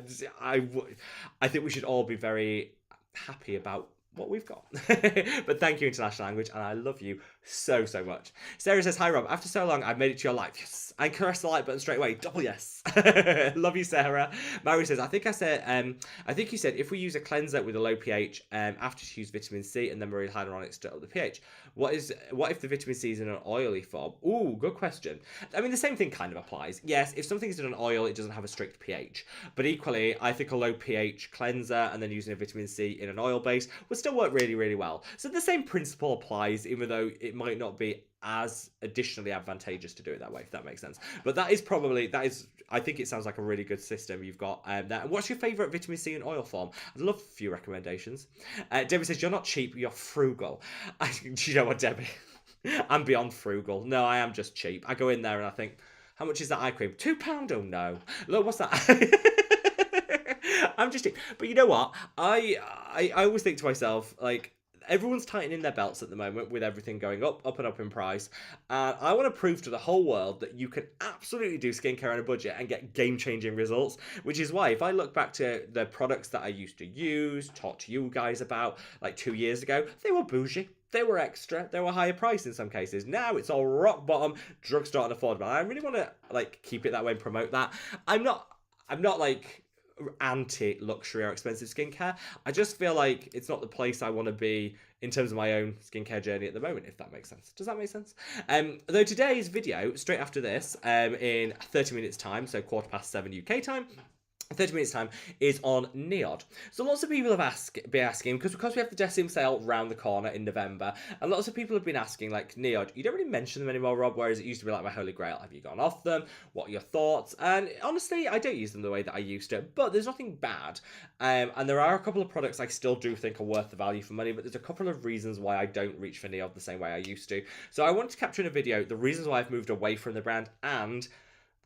think we should all be very happy about what we've got. But thank you, International Language, and I love you so much. Sarah says, hi Rob, after so long I've made it to your life. Yes, I caressed the like button straight away. Double yes. Love you, Sarah. Mary says, I think you said if we use a cleanser with a low pH after to use vitamin C and then marine hyaluronics to up the pH, what if the vitamin C is in an oily form? Ooh, good question. I mean, the same thing kind of applies. Yes, if something's in an oil, it doesn't have a strict pH, but equally I think a low pH cleanser and then using a vitamin C in an oil base would still work really well. So the same principle applies, even though it might not be as additionally advantageous to do it that way, if that makes sense. But that is I think it sounds like a really good system you've got there. And what's your favourite vitamin C in oil form? I'd love a few recommendations. Debbie says, you're not cheap, you're frugal. Do you know what, Debbie? I'm beyond frugal. No, I am just cheap. I go in there and I think, how much is that eye cream? £2? Oh no. Look, what's that? I'm just cheap. But you know what? I always think to myself, like, everyone's tightening their belts at the moment with everything going up in price. And I want to prove to the whole world that you can absolutely do skincare on a budget and get game-changing results, which is why if I look back to the products that I used to use, talk to you guys about like 2 years ago, they were bougie. They were extra. They were higher price in some cases. Now it's all rock bottom, drugstore and affordable. I really want to like keep it that way and promote that. I'm not like anti-luxury or expensive skincare. I just feel like it's not the place I want to be in terms of my own skincare journey at the moment, if that makes sense. Does that make sense? Though today's video, straight after this, in 30 minutes time, so 7:15 UK time, 30 minutes time, is on NIOD. So lots of people have been asking, because we have the Decim sale round the corner in November, and lots of people have been asking, like, NIOD, you don't really mention them anymore, Rob, whereas it used to be like my holy grail. Have you gone off them? What are your thoughts? And honestly, I don't use them the way that I used to, but there's nothing bad. And there are a couple of products I still do think are worth the value for money, but there's a couple of reasons why I don't reach for NIOD the same way I used to. So I wanted to capture in a video the reasons why I've moved away from the brand, and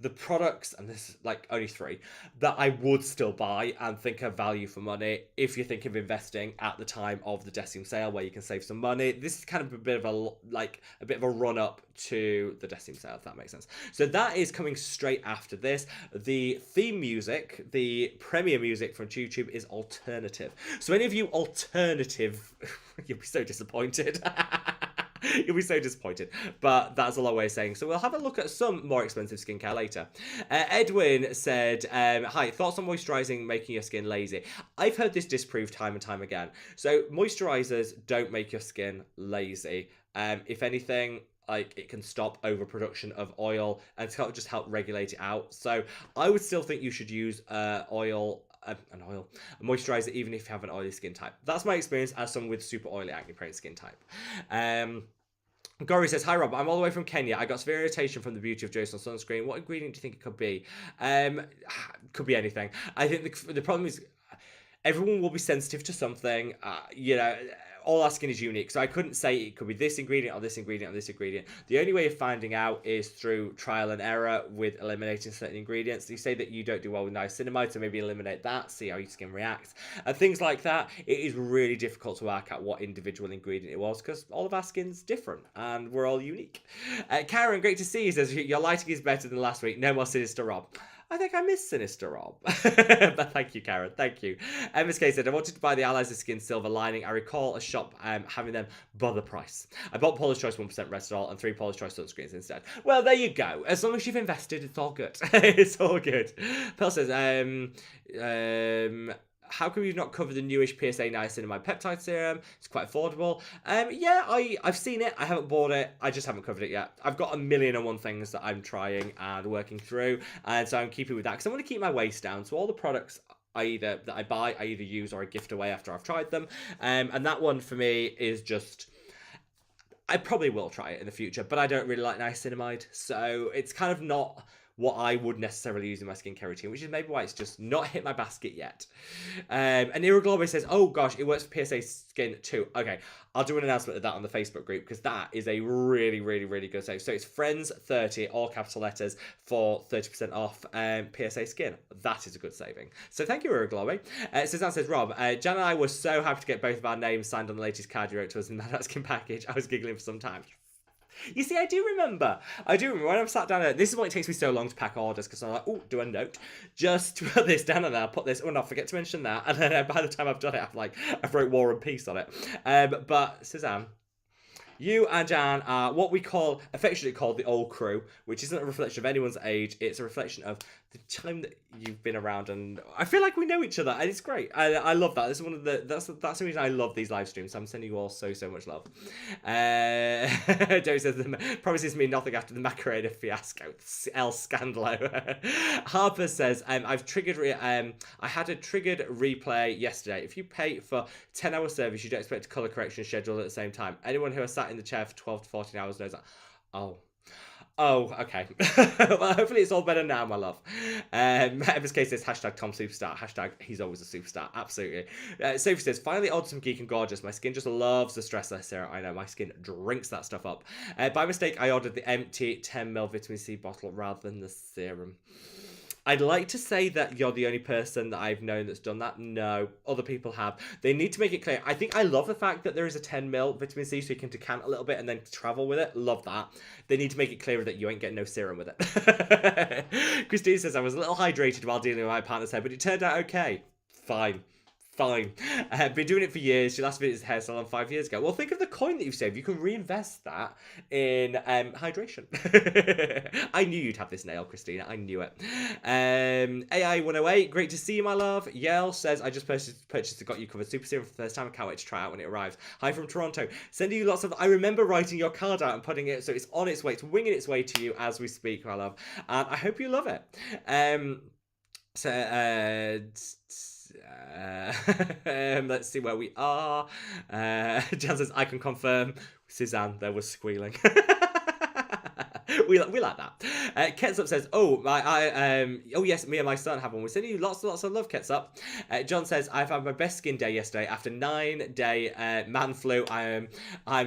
the products, and this is like only 3, that I would still buy and think are value for money if you think of investing at the time of the Decim sale where you can save some money. This is kind of a bit of a run up to the Decim sale, if that makes sense. So that is coming straight after this. The theme music, the premiere music from YouTube, is alternative. So any of you alternative, you'll be so disappointed. You'll be so disappointed, but that's a long way of saying. So we'll have a look at some more expensive skincare later. Edwin said, hi, thoughts on moisturising making your skin lazy? I've heard this disproved time and time again. So moisturisers don't make your skin lazy. If anything, like, it can stop overproduction of oil and just help regulate it out. So I would still think you should use a moisturizer even if you have an oily skin type. That's my experience as someone with super oily acne prone skin type. Gori says, hi Rob, I'm all the way from Kenya. I got severe irritation from the beauty of Joseon sunscreen. What ingredient do you think it could be? Could be anything. I think the problem is everyone will be sensitive to something. All our skin is unique, so I couldn't say it could be this ingredient or this ingredient or this ingredient. The only way of finding out is through trial and error with eliminating certain ingredients. You say that you don't do well with niacinamide, so maybe eliminate that, see how your skin reacts, and things like that. It is really difficult to work out what individual ingredient it was, because all of our skin's different, and we're all unique. Karen, great to see you, says, your lighting is better than last week. No more sinister Rob. I think I missed Sinister Rob. But thank you, Karen. Thank you. MSK said, I wanted to buy the Allies of Skin Silver Lining. I recall a shop having them bother price. I bought Paula's Choice 1% Restylol and 3 Paula's Choice sunscreens instead. Well, there you go. As long as you've invested, it's all good. It's all good. Pearl says, how come you've not covered the newish PSA niacinamide peptide serum? It's quite affordable. Yeah, I've seen it. I haven't bought it. I just haven't covered it yet. I've got 1,000,001 things that I'm trying and working through, and so I'm keeping with that because I want to keep my waist down. So all the products that I buy, I either use or I gift away after I've tried them. And that one for me is just, I probably will try it in the future, but I don't really like niacinamide, so it's kind of not what I would necessarily use in my skincare routine, which is maybe why it's just not hit my basket yet. And Iraglobe says, oh gosh, it works for PSA skin too. Okay, I'll do an announcement of that on the Facebook group, because that is a really, really, really good save. So it's Friends30, all capital letters, for 30% off PSA skin. That is a good saving. So thank you, Iraglobe. Suzanne says, Rob, Jan and I were so happy to get both of our names signed on the latest card you wrote to us in that skin package. I was giggling for some time. You see, I do remember when I'm sat down there, this is why it takes me so long to pack orders, because I'm like, oh, do a note, just to put this down and then I'll put this, oh no, forget to mention that, and then by the time I've done it, I've wrote War and Peace on it. But Suzanne, you and Jan are what we affectionately call the old crew, which isn't a reflection of anyone's age. It's a reflection of the time that you've been around, and I feel like we know each other, and it's great. I love that. This is one of that's the reason I love these live streams. So I'm sending you all so much love. Joe says, promises me nothing after the Macarena fiasco. El Scandalo. Harper says, I've triggered. I had a triggered replay yesterday. If you pay for 10-hour service, you don't expect a colour correction schedule at the same time. Anyone who has sat in the chair for 12 to 14 hours knows that. Oh, okay. Well, hopefully it's all better now, my love. MSK says, hashtag Tom Superstar. Hashtag he's always a superstar. Absolutely. Sophie says, finally ordered some Geek and Gorgeous. My skin just loves the Stress Less serum. I know, my skin drinks that stuff up. By mistake, I ordered the empty 10ml vitamin C bottle rather than the serum. I'd like to say that you're the only person that I've known that's done that. No, other people have. They need to make it clear. I think I love the fact that there is a 10ml vitamin C so you can decant a little bit and then travel with it. Love that. They need to make it clear that you ain't getting no serum with it. Christine says, I was a little hydrated while dealing with my partner's hair, but it turned out okay. Fine. Fine. Been doing it for years. She last visited his hair salon 5 years ago. Well, think of the coin that you've saved. You can reinvest that in hydration. I knew you'd have this nail, Christina. I knew it. AI108, great to see you, my love. Yell says, I just purchased the Got You Covered Super Serum for the first time. I can't wait to try out when it arrives. Hi from Toronto. Sending you lots of... I remember writing your card out and putting it so it's on its way. It's winging its way to you as we speak, my love. And I hope you love it. Let's see where we are. Jan says, I can confirm. Suzanne, there was squealing. we like that. Ketsup says, oh yes, me and my son have one. We're sending you lots of love, Ketsup. John says, I've had my best skin day yesterday after 9-day man flu. I'm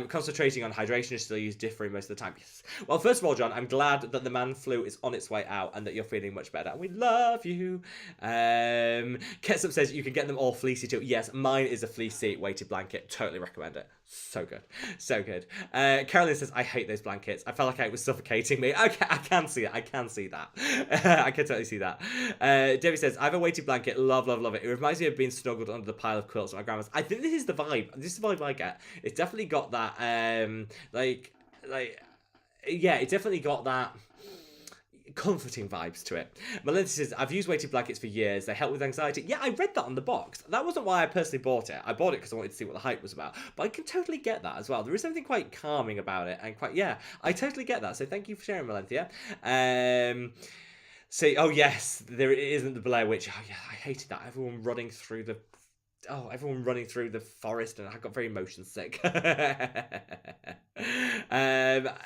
concentrating on hydration, still use differing most of the time. Yes. Well, first of all, John, I'm glad that the man flu is on its way out and that you're feeling much better. We love you. Ketsup says you can get them all fleecy too. Yes, mine is a fleecy weighted blanket. Totally recommend it. So good. So good. Carolyn says, I hate those blankets. I felt like it was suffocating me. Okay, I can see it. I can see that. I can totally see that. Debbie says, I have a weighted blanket. Love it. It reminds me of being snuggled under the pile of quilts at my grandma's. I think this is the vibe. This is the vibe I get. It's definitely got that, yeah, it definitely got that comforting vibes to it. Melinda says, I've used weighted blankets for years. They help with anxiety. Yeah, I read that on the box. That wasn't why I personally bought it. I bought it because I wanted to see what the hype was about. But I can totally get that as well. There is something quite calming about it. And yeah, I totally get that. So thank you for sharing, Melinda. Oh yes, there isn't the Blair Witch. Oh yeah, I hated that. Everyone running through the forest, and I got very motion sick.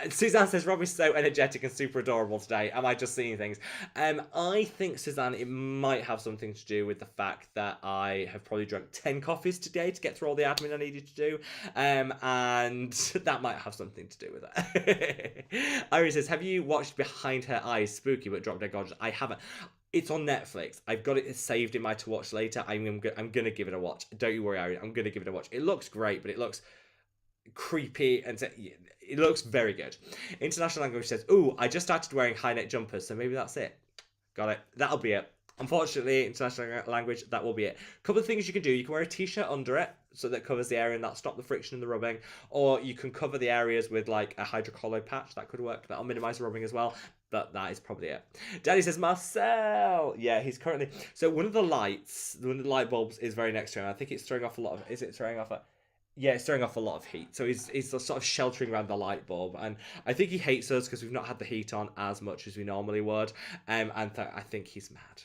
Suzanne says, Rob is so energetic and super adorable today. Am I just seeing things? I think, Suzanne, it might have something to do with the fact that I have probably drunk 10 coffees today to get through all the admin I needed to do. And that might have something to do with it. Iris says, have you watched Behind Her Eyes? Spooky but Drop Dead Gorgeous. I haven't. It's on Netflix. I've got it saved in my to watch later. I'm gonna give it a watch. Don't you worry, Irene. I'm gonna give it a watch. It looks great, but it looks creepy and it looks very good. International Language says, ooh, I just started wearing high neck jumpers, so maybe that's it. Got it. That'll be it. Unfortunately, International Language, that will be it. A couple of things you can do. You can wear a t-shirt under it, so that covers the area and that'll stop the friction and the rubbing. Or you can cover the areas with like a hydrocolloid patch. That could work. That'll minimize the rubbing as well. But that is probably it. Daddy says, Marcel. Yeah, he's currently... So one of the light bulbs is very next to him. I think it's throwing off a lot of... Is it throwing off a... Yeah, it's throwing off a lot of heat. So he's sort of sheltering around the light bulb. And I think he hates us because we've not had the heat on as much as we normally would. And I think he's mad.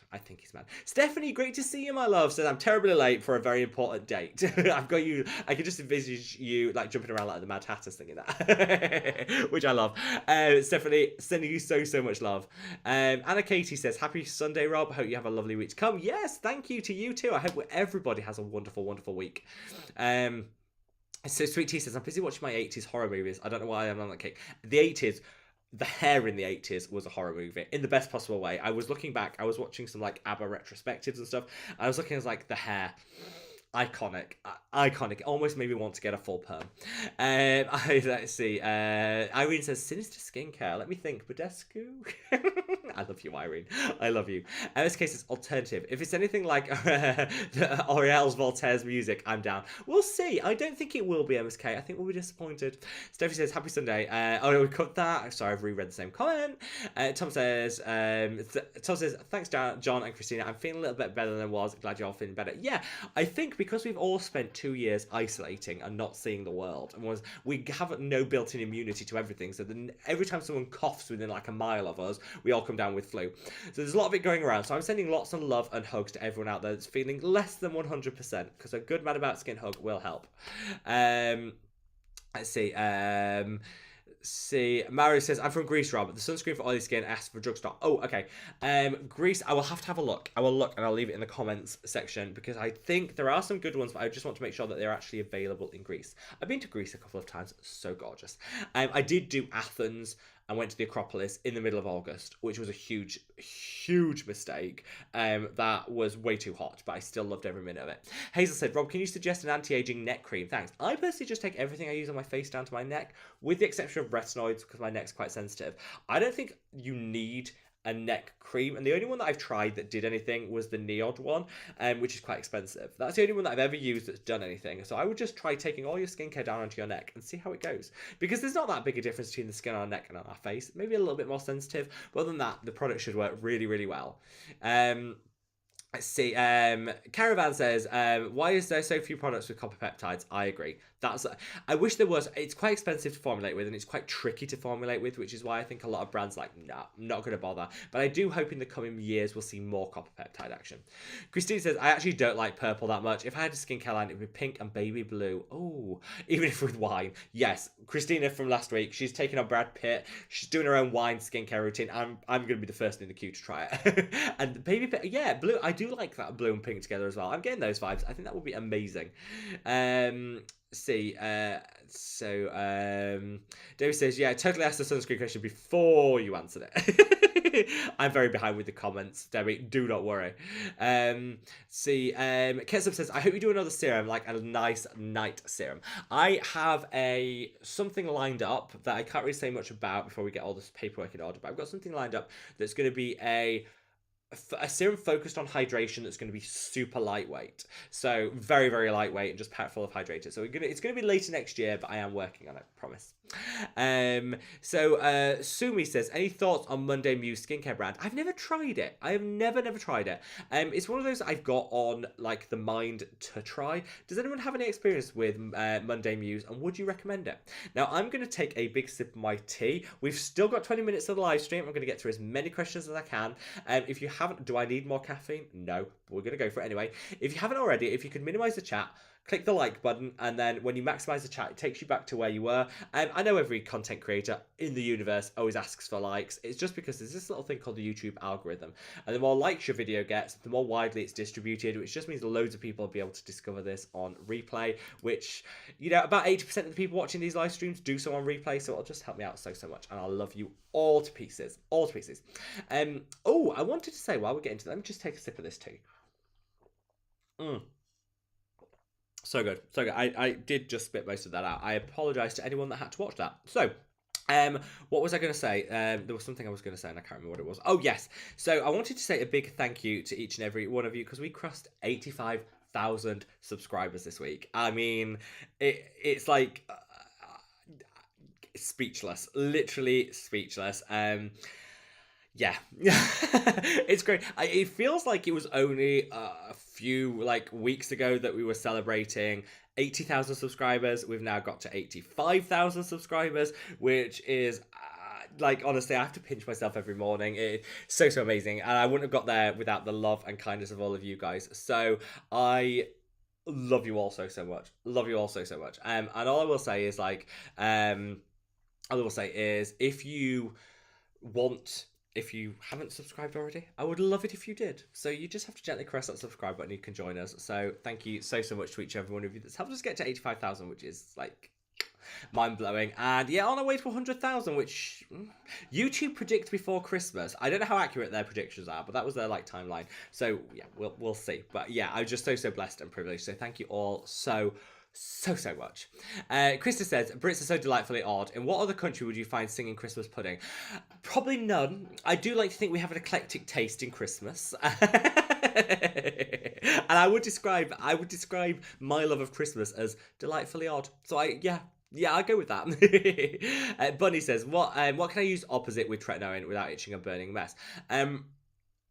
Stephanie, great to see you, my love. Says, I'm terribly late for a very important date. I've got you... I can just envisage you like jumping around like the Mad Hatters thinking that. Which I love. Stephanie, sending you so much love. Anna Katie says, happy Sunday, Rob. Hope you have a lovely week to come. Yes, thank you to you too. I hope everybody has a wonderful week. So Sweet Tea says, I'm busy watching my 80s horror movies. I don't know why I'm on that kick. The 80s, the hair in the 80s was a horror movie in the best possible way. I was looking back, I was watching some like ABBA retrospectives and stuff. I was looking at like the hair. Iconic. Almost made me want to get a full perm. Let's see. Irene says, sinister skincare. Let me think. Badescu? I love you, Irene. I love you. MSK says, alternative. If it's anything like Aureel's Voltaire's music, I'm down. We'll see. I don't think it will be MSK. I think we'll be disappointed. Stephanie says, happy Sunday. We cut that. Sorry, I've reread the same comment. Tom says, thanks, John and Christina. I'm feeling a little bit better than I was. Glad you're all feeling better. Yeah, I think because we've all spent 2 years isolating and not seeing the world, and we have no built-in immunity to everything, so then every time someone coughs within like a mile of us, we all come down with flu. So there's a lot of it going around. So I'm sending lots of love and hugs to everyone out there that's feeling less than 100%, because a good Mad About Skin hug will help. Let's see. Mario says, I'm from Greece, Rob. The sunscreen for oily skin asks for drugstore. Oh, okay. Greece, I will have a look. I will look and I'll leave it in the comments section, because I think there are some good ones, but I just want to make sure that they're actually available in Greece. I've been to Greece a couple of times. So gorgeous. I did do Athens. I went to the Acropolis in the middle of August, which was a huge mistake. That was way too hot, but I still loved every minute of it. Hazel said, Rob, can you suggest an anti-aging neck cream? Thanks. I personally just take everything I use on my face down to my neck, with the exception of retinoids, because my neck's quite sensitive. I don't think you need a neck cream, and the only one that I've tried that did anything was the NIOD one, which is quite expensive. That's the only one that I've ever used that's done anything. So I would just try taking all your skincare down onto your neck and see how it goes, because there's not that big a difference between the skin on our neck and on our face. Maybe a little bit more sensitive, but other than that, the product should work really, really well. Let's see. Caravan says, why is there so few products with copper peptides? I agree. I wish there was. It's quite expensive to formulate with, and it's quite tricky to formulate with, which is why I think a lot of brands like, nah, I'm not going to bother. But I do hope in the coming years we'll see more copper peptide action. Christine says, I actually don't like purple that much. If I had a skincare line, it would be pink and baby blue. Oh, even if with wine. Yes, Christina from last week, she's taking on Brad Pitt. She's doing her own wine skincare routine. I'm going to be the first in the queue to try it. And baby Pitt, yeah, blue. I do like that blue and pink together as well. I'm getting those vibes. I think that would be amazing. David says, yeah, totally asked the sunscreen question before you answered it. I'm very behind with the comments, Debbie. Do not worry. Ketsup says, I hope you do another serum, like a nice night serum. I have something lined up that I can't really say much about before we get all this paperwork in order, but I've got something lined up that's going to be a serum focused on hydration that's going to be super lightweight, so very, very lightweight and just packed full of hydrators. So it's going to be later next year, but I am working on it, promise. Sumi says, any thoughts on Monday Muse skincare brand? I've never tried it. I have never tried it. It's one of those I've got on like the mind to try. Does anyone have any experience with Monday Muse, and would you recommend it? Now I'm going to take a big sip of my tea. We've still got 20 minutes of the live stream. I'm going to get through as many questions as I can. If you haven't, do I need more caffeine? No, but we're going to go for it anyway. If you haven't already, if you could minimize the chat, click the like button, and then when you maximize the chat, it takes you back to where you were. I know every content creator in the universe always asks for likes. It's just because there's this little thing called the YouTube algorithm, and the more likes your video gets, the more widely it's distributed, which just means loads of people will be able to discover this on replay, which, you know, about 80% of the people watching these live streams do so on replay, so it'll just help me out so much, and I'll love you all to pieces. All to pieces. I wanted to say, while we're getting to that, let me just take a sip of this tea. So good, so good. I did just spit most of that out. I apologise to anyone that had to watch that. So, what was I going to say? There was something I was going to say and I can't remember what it was. Oh, yes. So I wanted to say a big thank you to each and every one of you, because we crossed 85,000 subscribers this week. I mean, it's like speechless, literally speechless. Yeah, it's great. It feels like it was only a few weeks ago that we were celebrating 80,000 subscribers. We've now got to 85,000 subscribers, which is honestly, I have to pinch myself every morning. It's so amazing, and I wouldn't have got there without the love and kindness of all of you guys. So I love you all so much. Love you all so much. And all I will say is if you haven't subscribed already, I would love it if you did. So you just have to gently press that subscribe button. You can join us. So thank you so much to each and every one of you that's helped us get to 85,000, which is mind-blowing. And yeah, on our way to 100,000, which YouTube predict before Christmas. I don't know how accurate their predictions are, but that was their timeline. So yeah, we'll see. But yeah, I'm just so blessed and privileged. So thank you all so much. Krista says, Brits are so delightfully odd. In what other country would you find singing Christmas pudding? Probably none. I do like to think we have an eclectic taste in Christmas. And I would describe my love of Christmas as delightfully odd. So yeah, I'll go with that. Bunny says, what can I use opposite with tretinoin without itching a burning mess?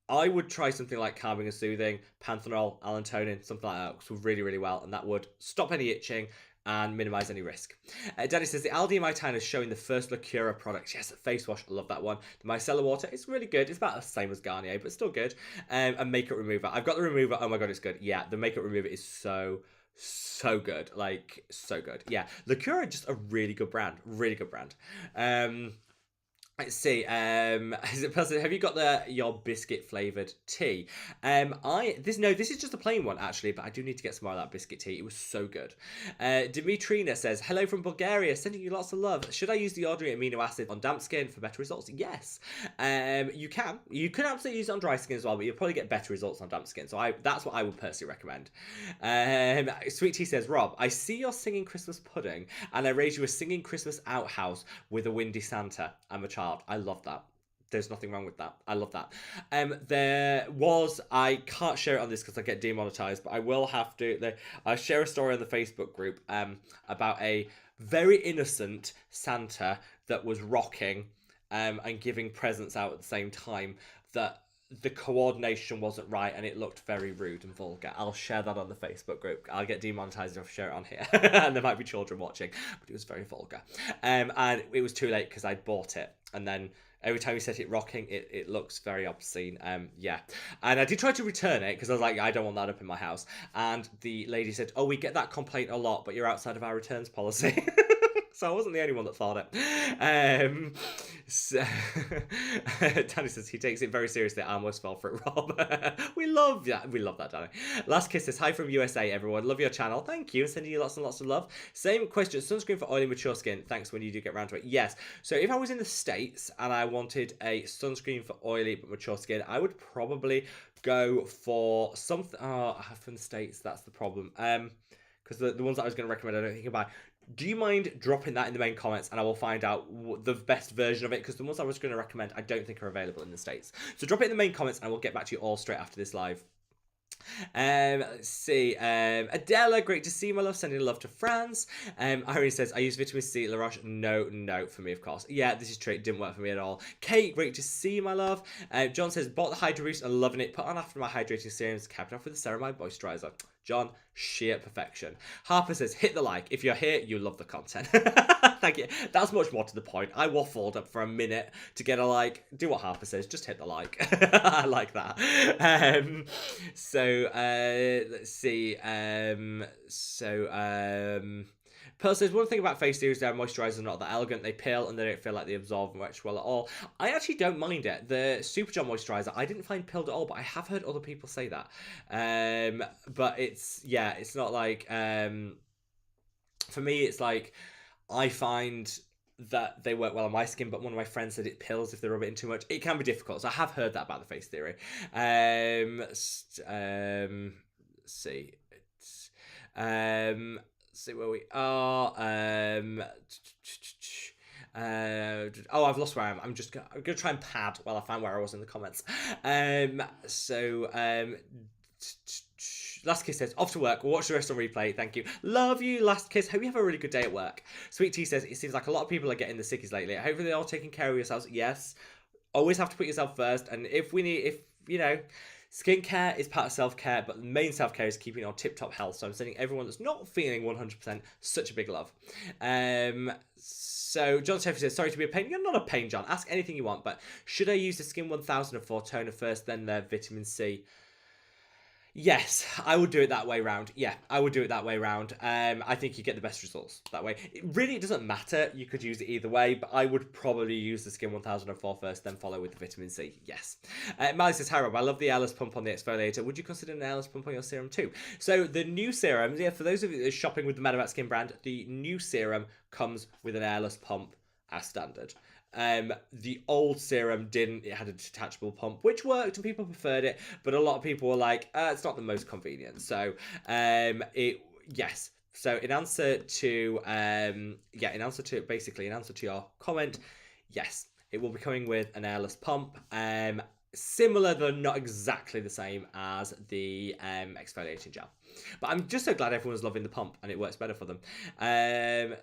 I would try something like calming and soothing, panthenol, allantonin, something like that. Works really, really well, and that would stop any itching and minimise any risk. Daddy says, the Aldi Mytine is showing the first Lacura products. Yes, face wash, I love that one. The micellar water, it's really good. It's about the same as Garnier, but still good. And makeup remover. I've got the remover. Oh my god, it's good. Yeah, the makeup remover is so good. So good. Yeah, Lacura, just a really good brand. Really good brand. Let's see. Is it person? Have you got your biscuit flavored tea? This is just a plain one actually, but I do need to get some more of that biscuit tea. It was so good. Dimitrina says, hello from Bulgaria, sending you lots of love. Should I use the ordinary amino acid on damp skin for better results? Yes. You can. You can absolutely use it on dry skin as well, but you'll probably get better results on damp skin. So that's what I would personally recommend. Sweet Tea says, Rob, I see you're singing Christmas pudding, and I raise you a singing Christmas outhouse with a windy Santa. I'm a child. I love that. There's nothing wrong with that. I love that. I can't share it on this because I get demonetized, but I will have to. I share a story on the Facebook group about a very innocent Santa that was rocking and giving presents out at the same time, that the coordination wasn't right and it looked very rude and vulgar. I'll share that on the Facebook group. I'll get demonetized if I share it on here. And there might be children watching, but it was very vulgar. And it was too late because I'd bought it. And then every time you set it rocking, it looks very obscene. Yeah. And I did try to return it because I was like, I don't want that up in my house. And the lady said, oh, we get that complaint a lot, but you're outside of our returns policy. So I wasn't the only one that thought it. Danny says he takes it very seriously. I almost fell for it, Rob. We love that. We love that, Danny. Last Kiss says, hi from USA, everyone. Love your channel. Thank you. And sending you lots and lots of love. Same question. Sunscreen for oily, mature skin. Thanks when you do get around to it. Yes. So if I was in the States and I wanted a sunscreen for oily but mature skin, I would probably go for something. Oh, I have from the States. That's the problem. Because the ones that I was going to recommend, I don't think you can buy. Do you mind dropping that in the main comments and I will find out the best version of it? Because the ones I was going to recommend, I don't think are available in the States. So drop it in the main comments and I will get back to you all straight after this live. Let's see. Adela, great to see you, my love. Sending love to France. Irene says, I use vitamin C, La Roche. No, for me, of course. Yeah, this is true. It didn't work for me at all. Kate, great to see you, my love. John says, bought the Hydra Boost and loving it. Put on after my hydrating serums. Capped off with the Ceramide Moisturizer. John, sheer perfection. Harper says, hit the like. If you're here, you love the content. Thank you. That's much more to the point. I waffled up for a minute to get a like. Do what Harper says. Just hit the like. I like that. Let's see. Pearl says, one thing about face series, their moisturizers are not that elegant. They peel and they don't feel like they absorb much well at all. I actually don't mind it. The Super Gel moisturizer, I didn't find peeled at all, but I have heard other people say that. But it's not like, for me, it's like, I find that they work well on my skin, but one of my friends said it pills if they rub it in too much. It can be difficult, so I have heard that about the face theory. See where we are. I've lost where I am. I'm gonna try and pad while I find where I was in the comments. Last Kiss says, off to work. We'll watch the rest on replay. Thank you. Love you, Last Kiss. Hope you have a really good day at work. Sweet Tea says, it seems like a lot of people are getting the sickies lately. Hopefully they're all taking care of yourselves. Yes. Always have to put yourself first. And if skincare is part of self-care, but the main self-care is keeping on tip-top health. So I'm sending everyone that's not feeling 100% such a big love. So John Steffi says, sorry to be a pain. You're not a pain, John. Ask anything you want. But should I use the Skin 1004 toner first, then the vitamin C? Yes, I would do it that way round. Yeah, I would do it that way round. I think you get the best results that way. It doesn't matter. You could use it either way, but I would probably use the Skin 1004 first, then follow with the vitamin C. Yes. Miley says, hi Rob, I love the airless pump on the exfoliator. Would you consider an airless pump on your serum too? So the new serum, for those of you that are shopping with the Mad About Skin brand, the new serum comes with an airless pump as standard. The old serum didn't. It had a detachable pump, which worked and people preferred it, but a lot of people were like, it's not the most convenient. So, yes. So in answer to your comment, yes, it will be coming with an airless pump. Similar, though not exactly the same as the exfoliating gel. But I'm just so glad everyone's loving the pump and it works better for them. Where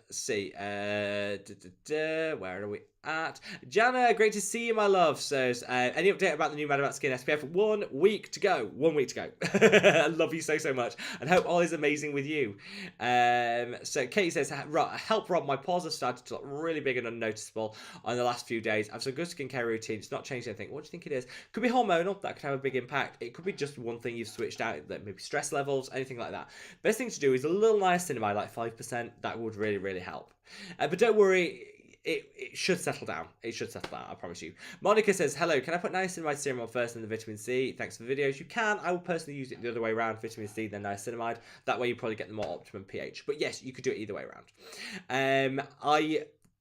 are we at? Jana, great to see you, my love. Says, any update about the new Mad About Skin SPF? 1 week to go. 1 week to go. I love you so much and hope all is amazing with you. So Kate says, help Rob, my pores have started to look really big and unnoticeable on the last few days. I've some good skincare routine. It's not changed anything. What do you think it is? Could be hormonal. That could have a big impact. It could be just one thing you've switched out, like maybe stress levels, anything like that. Best thing to do is a little niacinamide, like 5%. That would really, really help. But don't worry. It should settle down. It should settle down, I promise you. Monica says, hello, can I put niacinamide serum on first and the vitamin C? Thanks for the videos. You can. I will personally use it the other way around, vitamin C, then niacinamide. That way you probably get the more optimum pH. But yes, you could do it either way around.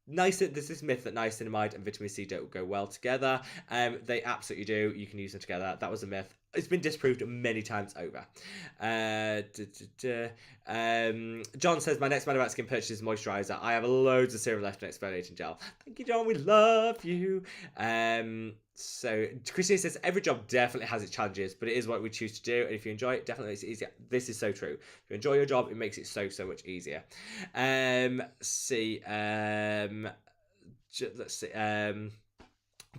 There's this myth that niacinamide and vitamin C don't go well together. They absolutely do. You can use them together. That was a myth. it's been disproved many times over. John says, my next Man About Skin purchase is moisturizer. I have loads of serum left and exfoliating gel. Thank you, John. We love you. So Christine says, every job definitely has its challenges, but it is what we choose to do. And if you enjoy it, definitely makes it easier. This is so true. If you enjoy your job, it makes it so much easier. Let's see.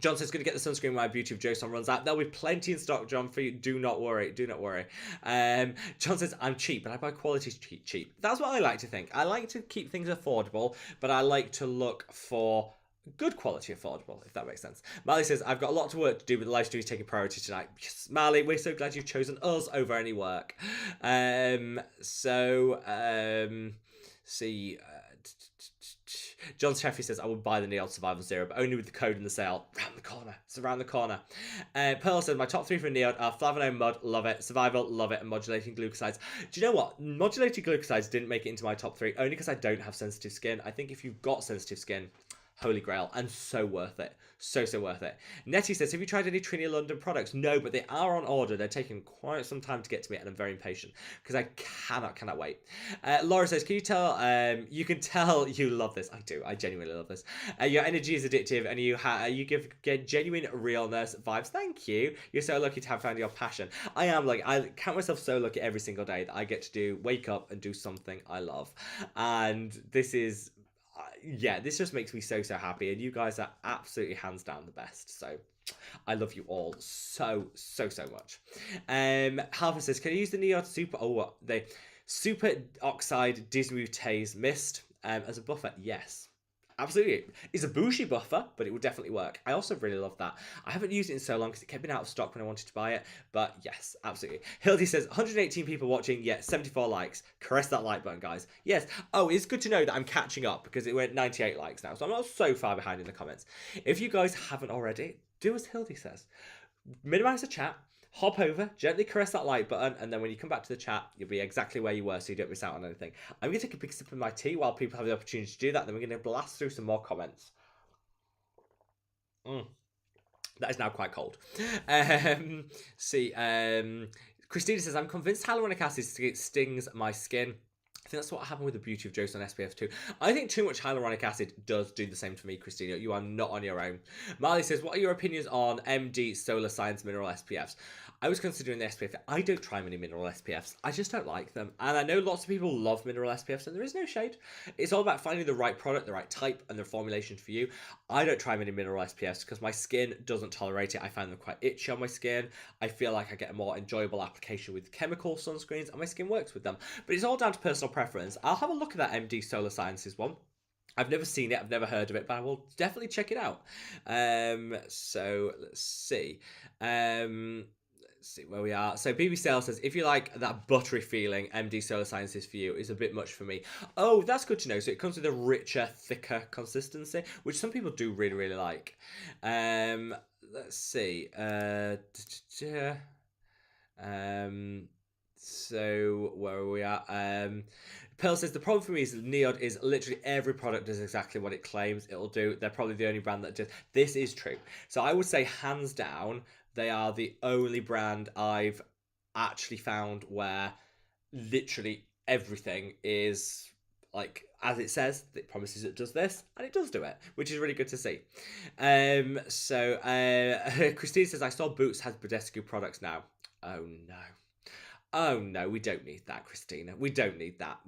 John says, going to get the sunscreen when my Beauty of Joseon runs out. There'll be plenty in stock, John, for you. Do not worry. Do not worry. John says, I'm cheap, but I buy quality cheap. That's what I like to think. I like to keep things affordable, but I like to look for good quality affordable, if that makes sense. Marley says, I've got a lot to work to do, but the live stream is taking priority tonight. Yes, Marley, we're so glad you've chosen us over any work. John Sheffy says, I would buy the NIOD Survival Zero, but only with the code in the sale. Round the corner. It's around the corner. Pearl says, my top 3 for NIOD are Flavonome Mud, love it. Survival, love it. And Modulating Glucosides. Do you know what? Modulating Glucosides didn't make it into my top 3, only because I don't have sensitive skin. I think if you've got sensitive skin, holy grail, and so worth it. So worth it. Nettie says, have you tried any Trini London products? No, but they are on order. They're taking quite some time to get to me, and I'm very impatient because I cannot wait. Laura says, can you tell, you can tell you love this. I do. I genuinely love this. Your energy is addictive, and you get genuine realness vibes. Thank you. You're so lucky to have found your passion. I am, like, I count myself so lucky every single day that I get to wake up and do something I love. And this is, yeah, this just makes me so happy, and you guys are absolutely hands down the best. So I love you all so much. Halfa says, can I use the NIOD the Super Oxide Dismutase Mist as a buffer? Yes. Absolutely. It's a bougie buffer, but it will definitely work. I also really love that. I haven't used it in so long because it kept being out of stock when I wanted to buy it. But yes, absolutely. Hildy says, 118 people watching, yet 74 likes. Caress that like button, guys. Yes. Oh, it's good to know that I'm catching up because it went 98 likes now. So I'm not so far behind in the comments. If you guys haven't already, do as Hildy says. Minimize the chat. Hop over, gently caress that like button, and then when you come back to the chat, you'll be exactly where you were, so you don't miss out on anything. I'm going to take a big sip of my tea while people have the opportunity to do that, then we're going to blast through some more comments. That is now quite cold. Christina says, I'm convinced hyaluronic acid stings my skin. I think that's what happened with the Beauty of Joseon SPF 2. I think too much hyaluronic acid does do the same to me, Christina. You are not on your own. Marley says, what are your opinions on MD Solar Science Mineral SPFs? I was considering the SPF. I don't try many mineral SPFs. I just don't like them. And I know lots of people love mineral SPFs, and there is no shade. It's all about finding the right product, the right type, and the formulation for you. I don't try many mineral SPFs because my skin doesn't tolerate it. I find them quite itchy on my skin. I feel like I get a more enjoyable application with chemical sunscreens, and my skin works with them. But it's all down to personal preference. I'll have a look at that MD Solar Sciences one. I've never seen it, I've never heard of it, but I will definitely check it out. So let's see. Let's see where we are. So BB Sale says, if you like that buttery feeling, MD Solar Sciences for you is a bit much for me. Oh, that's good to know. So it comes with a richer, thicker consistency, which some people do really like. Let's see. So where are we at? Pearl says, the problem for me is NIOD is literally every product does exactly what it claims it'll do. They're probably the only brand that does. This is true. So I would say hands down, they are the only brand I've actually found where literally everything is like as it says. It promises it does this, and it does do it, which is really good to see. Christine says, I saw Boots has Badescu products now. Oh no. Oh no, we don't need that, Christina. We don't need that.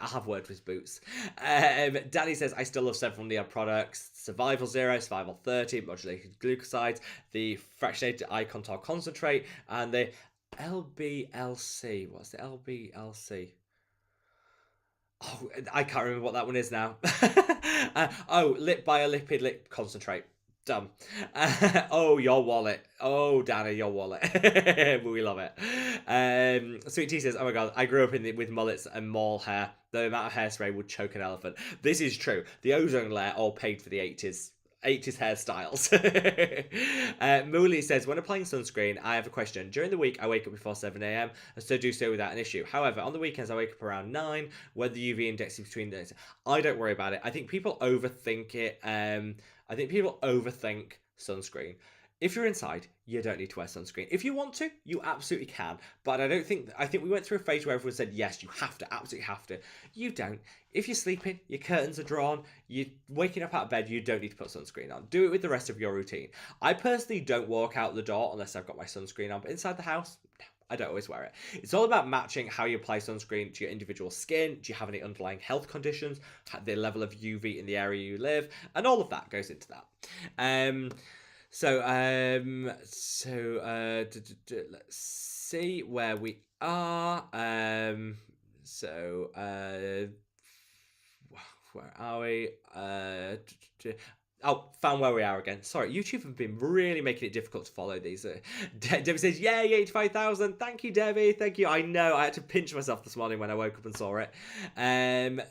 I'll have word with Boots. Danny says, I still love several NIOD products. Survival Zero, Survival 30, Modulated Glucosides, the Fractionated Eye Contour Concentrate, and the LBLC. What's the LBLC? Oh, I can't remember what that one is now. Lip Biolipid Lip Concentrate. Done. Oh, your wallet. Oh, Dana, your wallet. We love it. Sweet Tea says, oh my god, I grew up with mullets and mole hair. The amount of hairspray would choke an elephant. This is true. The ozone layer all paid for the 80s hairstyles. Mooley says, when applying sunscreen, I have a question. During the week, I wake up before 7 a.m. and so do so without an issue. However, on the weekends, I wake up around 9, where the UV index is between those. I don't worry about it. I think people overthink it. I think people overthink sunscreen. if you're inside, you don't need to wear sunscreen. If you want to, you absolutely can. But I think we went through a phase where everyone said, yes, you have to, absolutely have to. You don't. If you're sleeping, your curtains are drawn, you're waking up out of bed, you don't need to put sunscreen on. Do it with the rest of your routine. I personally don't walk out the door unless I've got my sunscreen on, but inside the house, I don't always wear it. It's all about matching how you apply sunscreen to your individual skin. Do you have any underlying health conditions? The level of UV in the area you live? And all of that goes into that. Let's see where we are. Where are we? Oh, found where we are again. Sorry, YouTube have been really making it difficult to follow these. Debbie says, yay, 85,000. Thank you, Debbie. Thank you. I know, I had to pinch myself this morning when I woke up and saw it.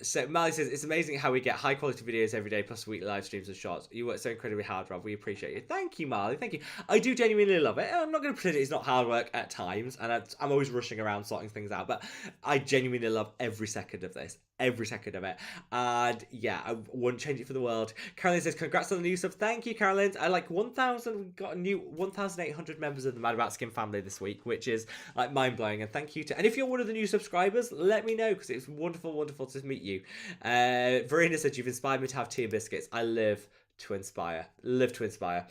So Mally says, it's amazing how we get high quality videos every day, plus weekly live streams and shorts. You work so incredibly hard, Rob. We appreciate you. Thank you, Marley. Thank you. I do genuinely love it. I'm not going to pretend it's not hard work at times, and I'm always rushing around sorting things out, but I genuinely love every second of this. Every second of it. And yeah, I wouldn't change it for the world. Caroline says, congrats on the new sub. Thank you, Caroline. I like 1,000. We got a new 1,800 members of the Mad About Skin family this week, which is like mind blowing. And thank you to, and if you're one of the new subscribers, let me know because it's wonderful, wonderful to meet you. Verena said, you've inspired me to have tea and biscuits. I live to inspire. Verena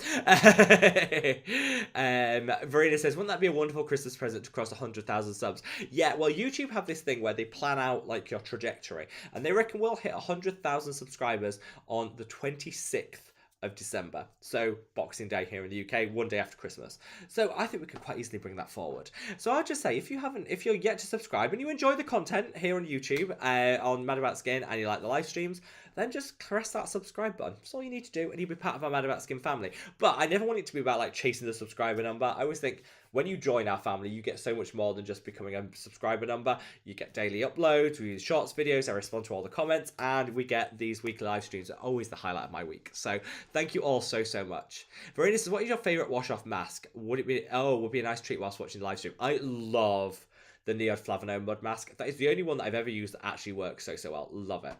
says, wouldn't that be a wonderful Christmas present to cross 100,000 subs? Yeah, well, YouTube have this thing where they plan out like your trajectory, and they reckon we'll hit 100,000 subscribers on the 26th of December, so Boxing Day here in the UK, one day after Christmas. So I think we could quite easily bring that forward. So I'll just say, if you're yet to subscribe and you enjoy the content here on YouTube, on Mad About Skin, and you like the live streams, then just press that subscribe button. That's all you need to do, and you'll be part of our Mad About Skin family. But I never want it to be about like chasing the subscriber number. I always think when you join our family, you get so much more than just becoming a subscriber number. You get daily uploads, we use shorts videos, I respond to all the comments, and we get these weekly live streams that are always the highlight of my week. So thank you all so much. Verena says, what is your favourite wash-off mask? Would be a nice treat whilst watching the live stream. I love the NIOD Flavano Mud Mask. That is the only one that I've ever used that actually works so well. Love it.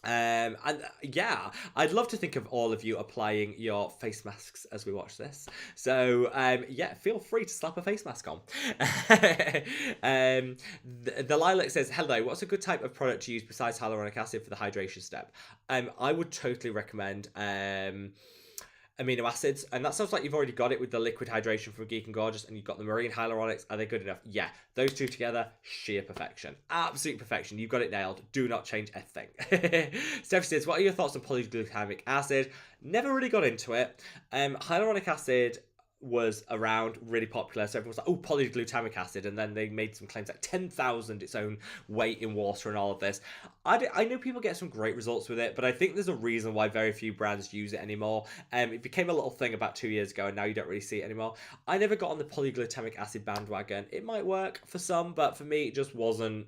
And yeah, I'd love to think of all of you applying your face masks as we watch this. So yeah, feel free to slap a face mask on. The Lilac says, hello, what's a good type of product to use besides hyaluronic acid for the hydration step? I would totally recommend amino acids, and that sounds like you've already got it with the liquid hydration from Geek and Gorgeous, and you've got the marine hyaluronics. Are they good enough? Yeah, those two together, sheer perfection, absolute perfection. You've got it nailed. Do not change a thing. Steph says, what are your thoughts on polyglutamic acid? Never really got into it. Hyaluronic acid was around, really popular, so everyone was like, oh, polyglutamic acid, and then they made some claims like 10,000 its own weight in water and all of this. I know people get some great results with it, but I think there's a reason why very few brands use it anymore. It became a little thing about 2 years ago, and now you don't really see it anymore. I never got on the polyglutamic acid bandwagon. It might work for some, but for me, it just wasn't.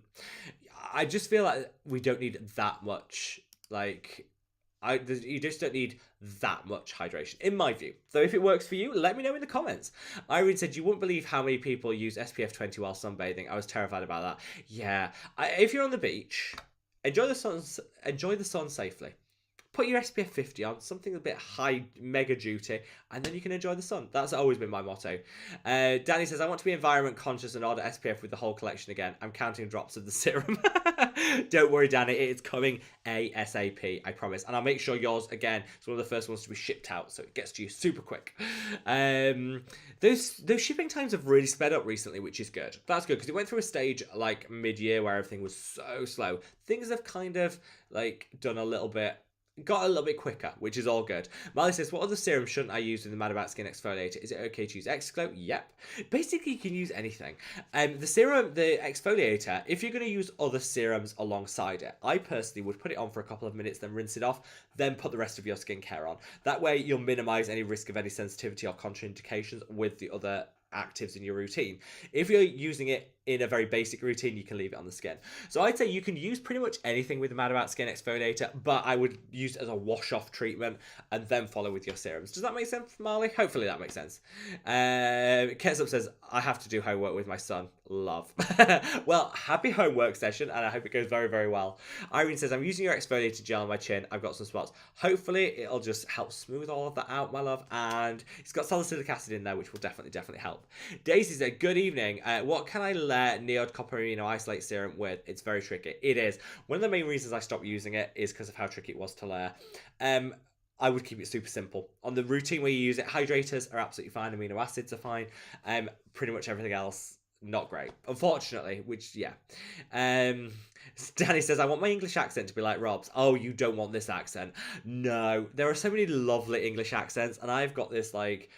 I just feel like we don't need that much, like, you just don't need that much hydration, in my view. So if it works for you, let me know in the comments. Irene said, you wouldn't believe how many people use SPF 20 while sunbathing. I was terrified about that. Yeah, if you're on the beach, enjoy the sun safely. Put your SPF 50 on, something a bit high, mega duty, and then you can enjoy the sun. That's always been my motto. Danny says, I want to be environment conscious and order SPF with the whole collection again. I'm counting drops of the serum. Don't worry, Danny, it is coming ASAP, I promise. And I'll make sure yours, again, is one of the first ones to be shipped out, so it gets to you super quick. Those shipping times have really sped up recently, which is good. That's good, because it went through a stage like mid-year where everything was so slow. Things have kind of like got a little bit quicker, which is all good. Molly says, what other serum shouldn't I use in the Mad About Skin exfoliator? Is it okay to use Exclo? Yep. Basically, you can use anything. The exfoliator, if you're going to use other serums alongside it, I personally would put it on for a couple of minutes, then rinse it off, then put the rest of your skincare on. That way, you'll minimize any risk of any sensitivity or contraindications with the other actives in your routine. If you're using it in a very basic routine, you can leave it on the skin. So I'd say you can use pretty much anything with the Mad About Skin exfoliator, but I would use it as a wash-off treatment and then follow with your serums. Does that make sense, Marley? Hopefully that makes sense. Ketsup says, I have to do homework with my son. Love. Well, happy homework session, and I hope it goes very, very well. Irene says, I'm using your exfoliated gel on my chin. I've got some spots. Hopefully it'll just help smooth all of that out, my love, and it's got salicylic acid in there, which will definitely help. Daisy said, good evening. What can I layer NIOD Copper Amino Isolate Serum with? It's very tricky. It is. One of the main reasons I stopped using it is because of how tricky it was to layer. I would keep it super simple. On the routine where you use it, hydrators are absolutely fine. Amino acids are fine. Pretty much everything else, not great. Unfortunately, which, yeah. Danny says, I want my English accent to be like Rob's. Oh, you don't want this accent. No. There are so many lovely English accents, and I've got this, like,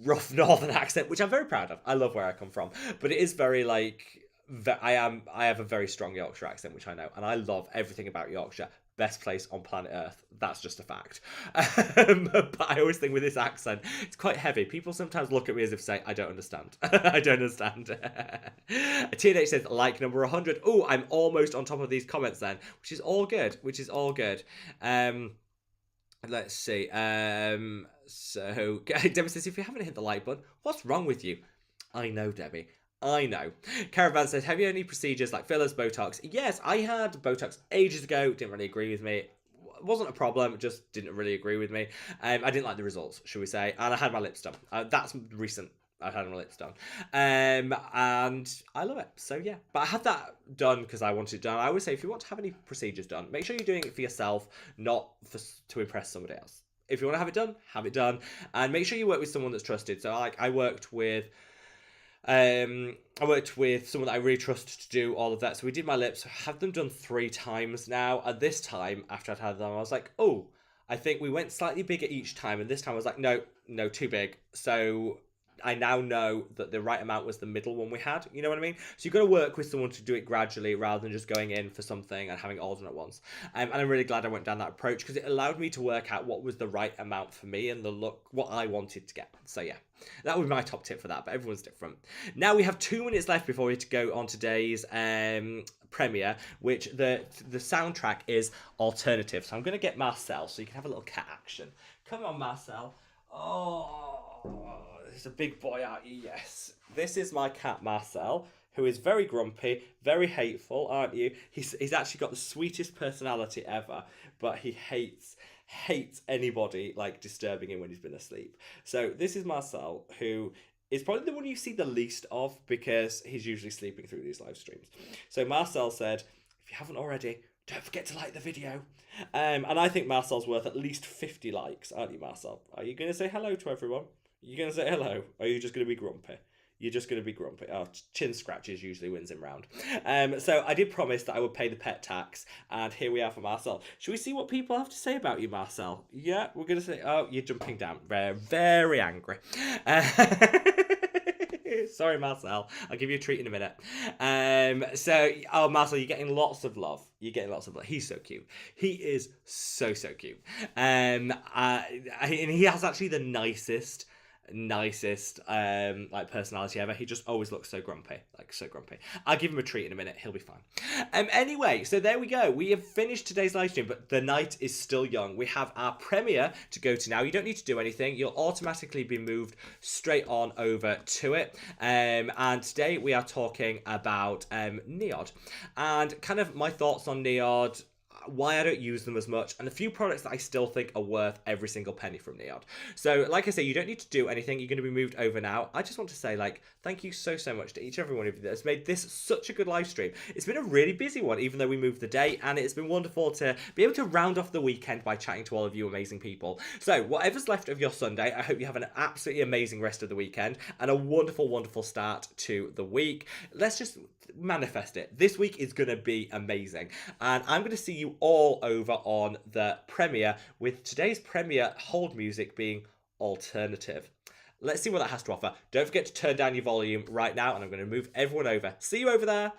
rough northern accent, which I'm very proud of. I love where I come from, but it is very like I have a very strong Yorkshire accent, which I know, and I love everything about Yorkshire. Best place on planet Earth. That's just a fact. But I always think with this accent, it's quite heavy. People sometimes look at me as if say, I don't understand. I don't understand. TNH says, like number 100. Oh, I'm almost on top of these comments then, which is all good. Let's see. So Debbie says, if you haven't hit the like button, what's wrong with you? I know, Debbie. I know. Caravan says, have you any procedures like fillers, Botox? Yes, I had Botox ages ago. Didn't really agree with me. Wasn't a problem, just didn't really agree with me. I didn't like the results, should we say. And I had my lips done. That's recent. I've had my lips done. And I love it. So, yeah. But I had that done because I wanted it done. I always say, if you want to have any procedures done, make sure you're doing it for yourself, not to impress somebody else. If you want to have it done. And make sure you work with someone that's trusted. So, like, I worked with someone that I really trust to do all of that. So we did my lips. I had them done 3 times now. And this time, after I'd had them, I was like, oh, I think we went slightly bigger each time. And this time I was like, no, too big. So I now know that the right amount was the middle one we had. You know what I mean? So you've got to work with someone to do it gradually rather than just going in for something and having it all done at once. And I'm really glad I went down that approach because it allowed me to work out what was the right amount for me and the look, what I wanted to get. So yeah, that would be my top tip for that, but everyone's different. Now we have 2 minutes left before we go on today's premiere, which the soundtrack is alternative. So I'm going to get Marcel so you can have a little cat action. Come on, Marcel. Oh, he's a big boy, aren't you? Yes. This is my cat, Marcel, who is very grumpy, very hateful, aren't you? He's actually got the sweetest personality ever, but he hates anybody, like, disturbing him when he's been asleep. So this is Marcel, who is probably the one you see the least of because he's usually sleeping through these live streams. So Marcel said, if you haven't already, don't forget to like the video. And I think Marcel's worth at least 50 likes, aren't you, Marcel? Are you going to say hello to everyone? Are you going to say hello? Or are you just going to be grumpy? You're just going to be grumpy. Oh, chin scratches usually wins him round. So I did promise that I would pay the pet tax, and here we are for Marcel. Should we see what people have to say about you, Marcel? Yeah, we're going to say, oh, you're jumping down. Very, very angry. Sorry, Marcel. I'll give you a treat in a minute. Marcel, you're getting lots of love. He's so cute. He is so cute. And he has actually the nicest like personality ever. He just always looks so grumpy. I'll give him a treat in a minute. He'll be fine. Anyway, so there we go. We have finished today's live stream, but the night is still young. We have our premiere to go to now. You don't need to do anything. You'll automatically be moved straight on over to it. And today we are talking about NIOD and kind of my thoughts on NIOD, why I don't use them as much, and a few products that I still think are worth every single penny from NIOD. So, like I say, you don't need to do anything. You're going to be moved over now. I just want to say, like, thank you so much to each and every one of you that has made this such a good live stream. It's been a really busy one, even though we moved the day, and it's been wonderful to be able to round off the weekend by chatting to all of you amazing people. So, whatever's left of your Sunday, I hope you have an absolutely amazing rest of the weekend, and a wonderful, wonderful start to the week. Let's just manifest it. This week is going to be amazing, and I'm going to see you all over on the premiere, with today's premiere hold music being alternative. Let's see what that has to offer. Don't forget to turn down your volume right now, and I'm going to move everyone over. See you over there.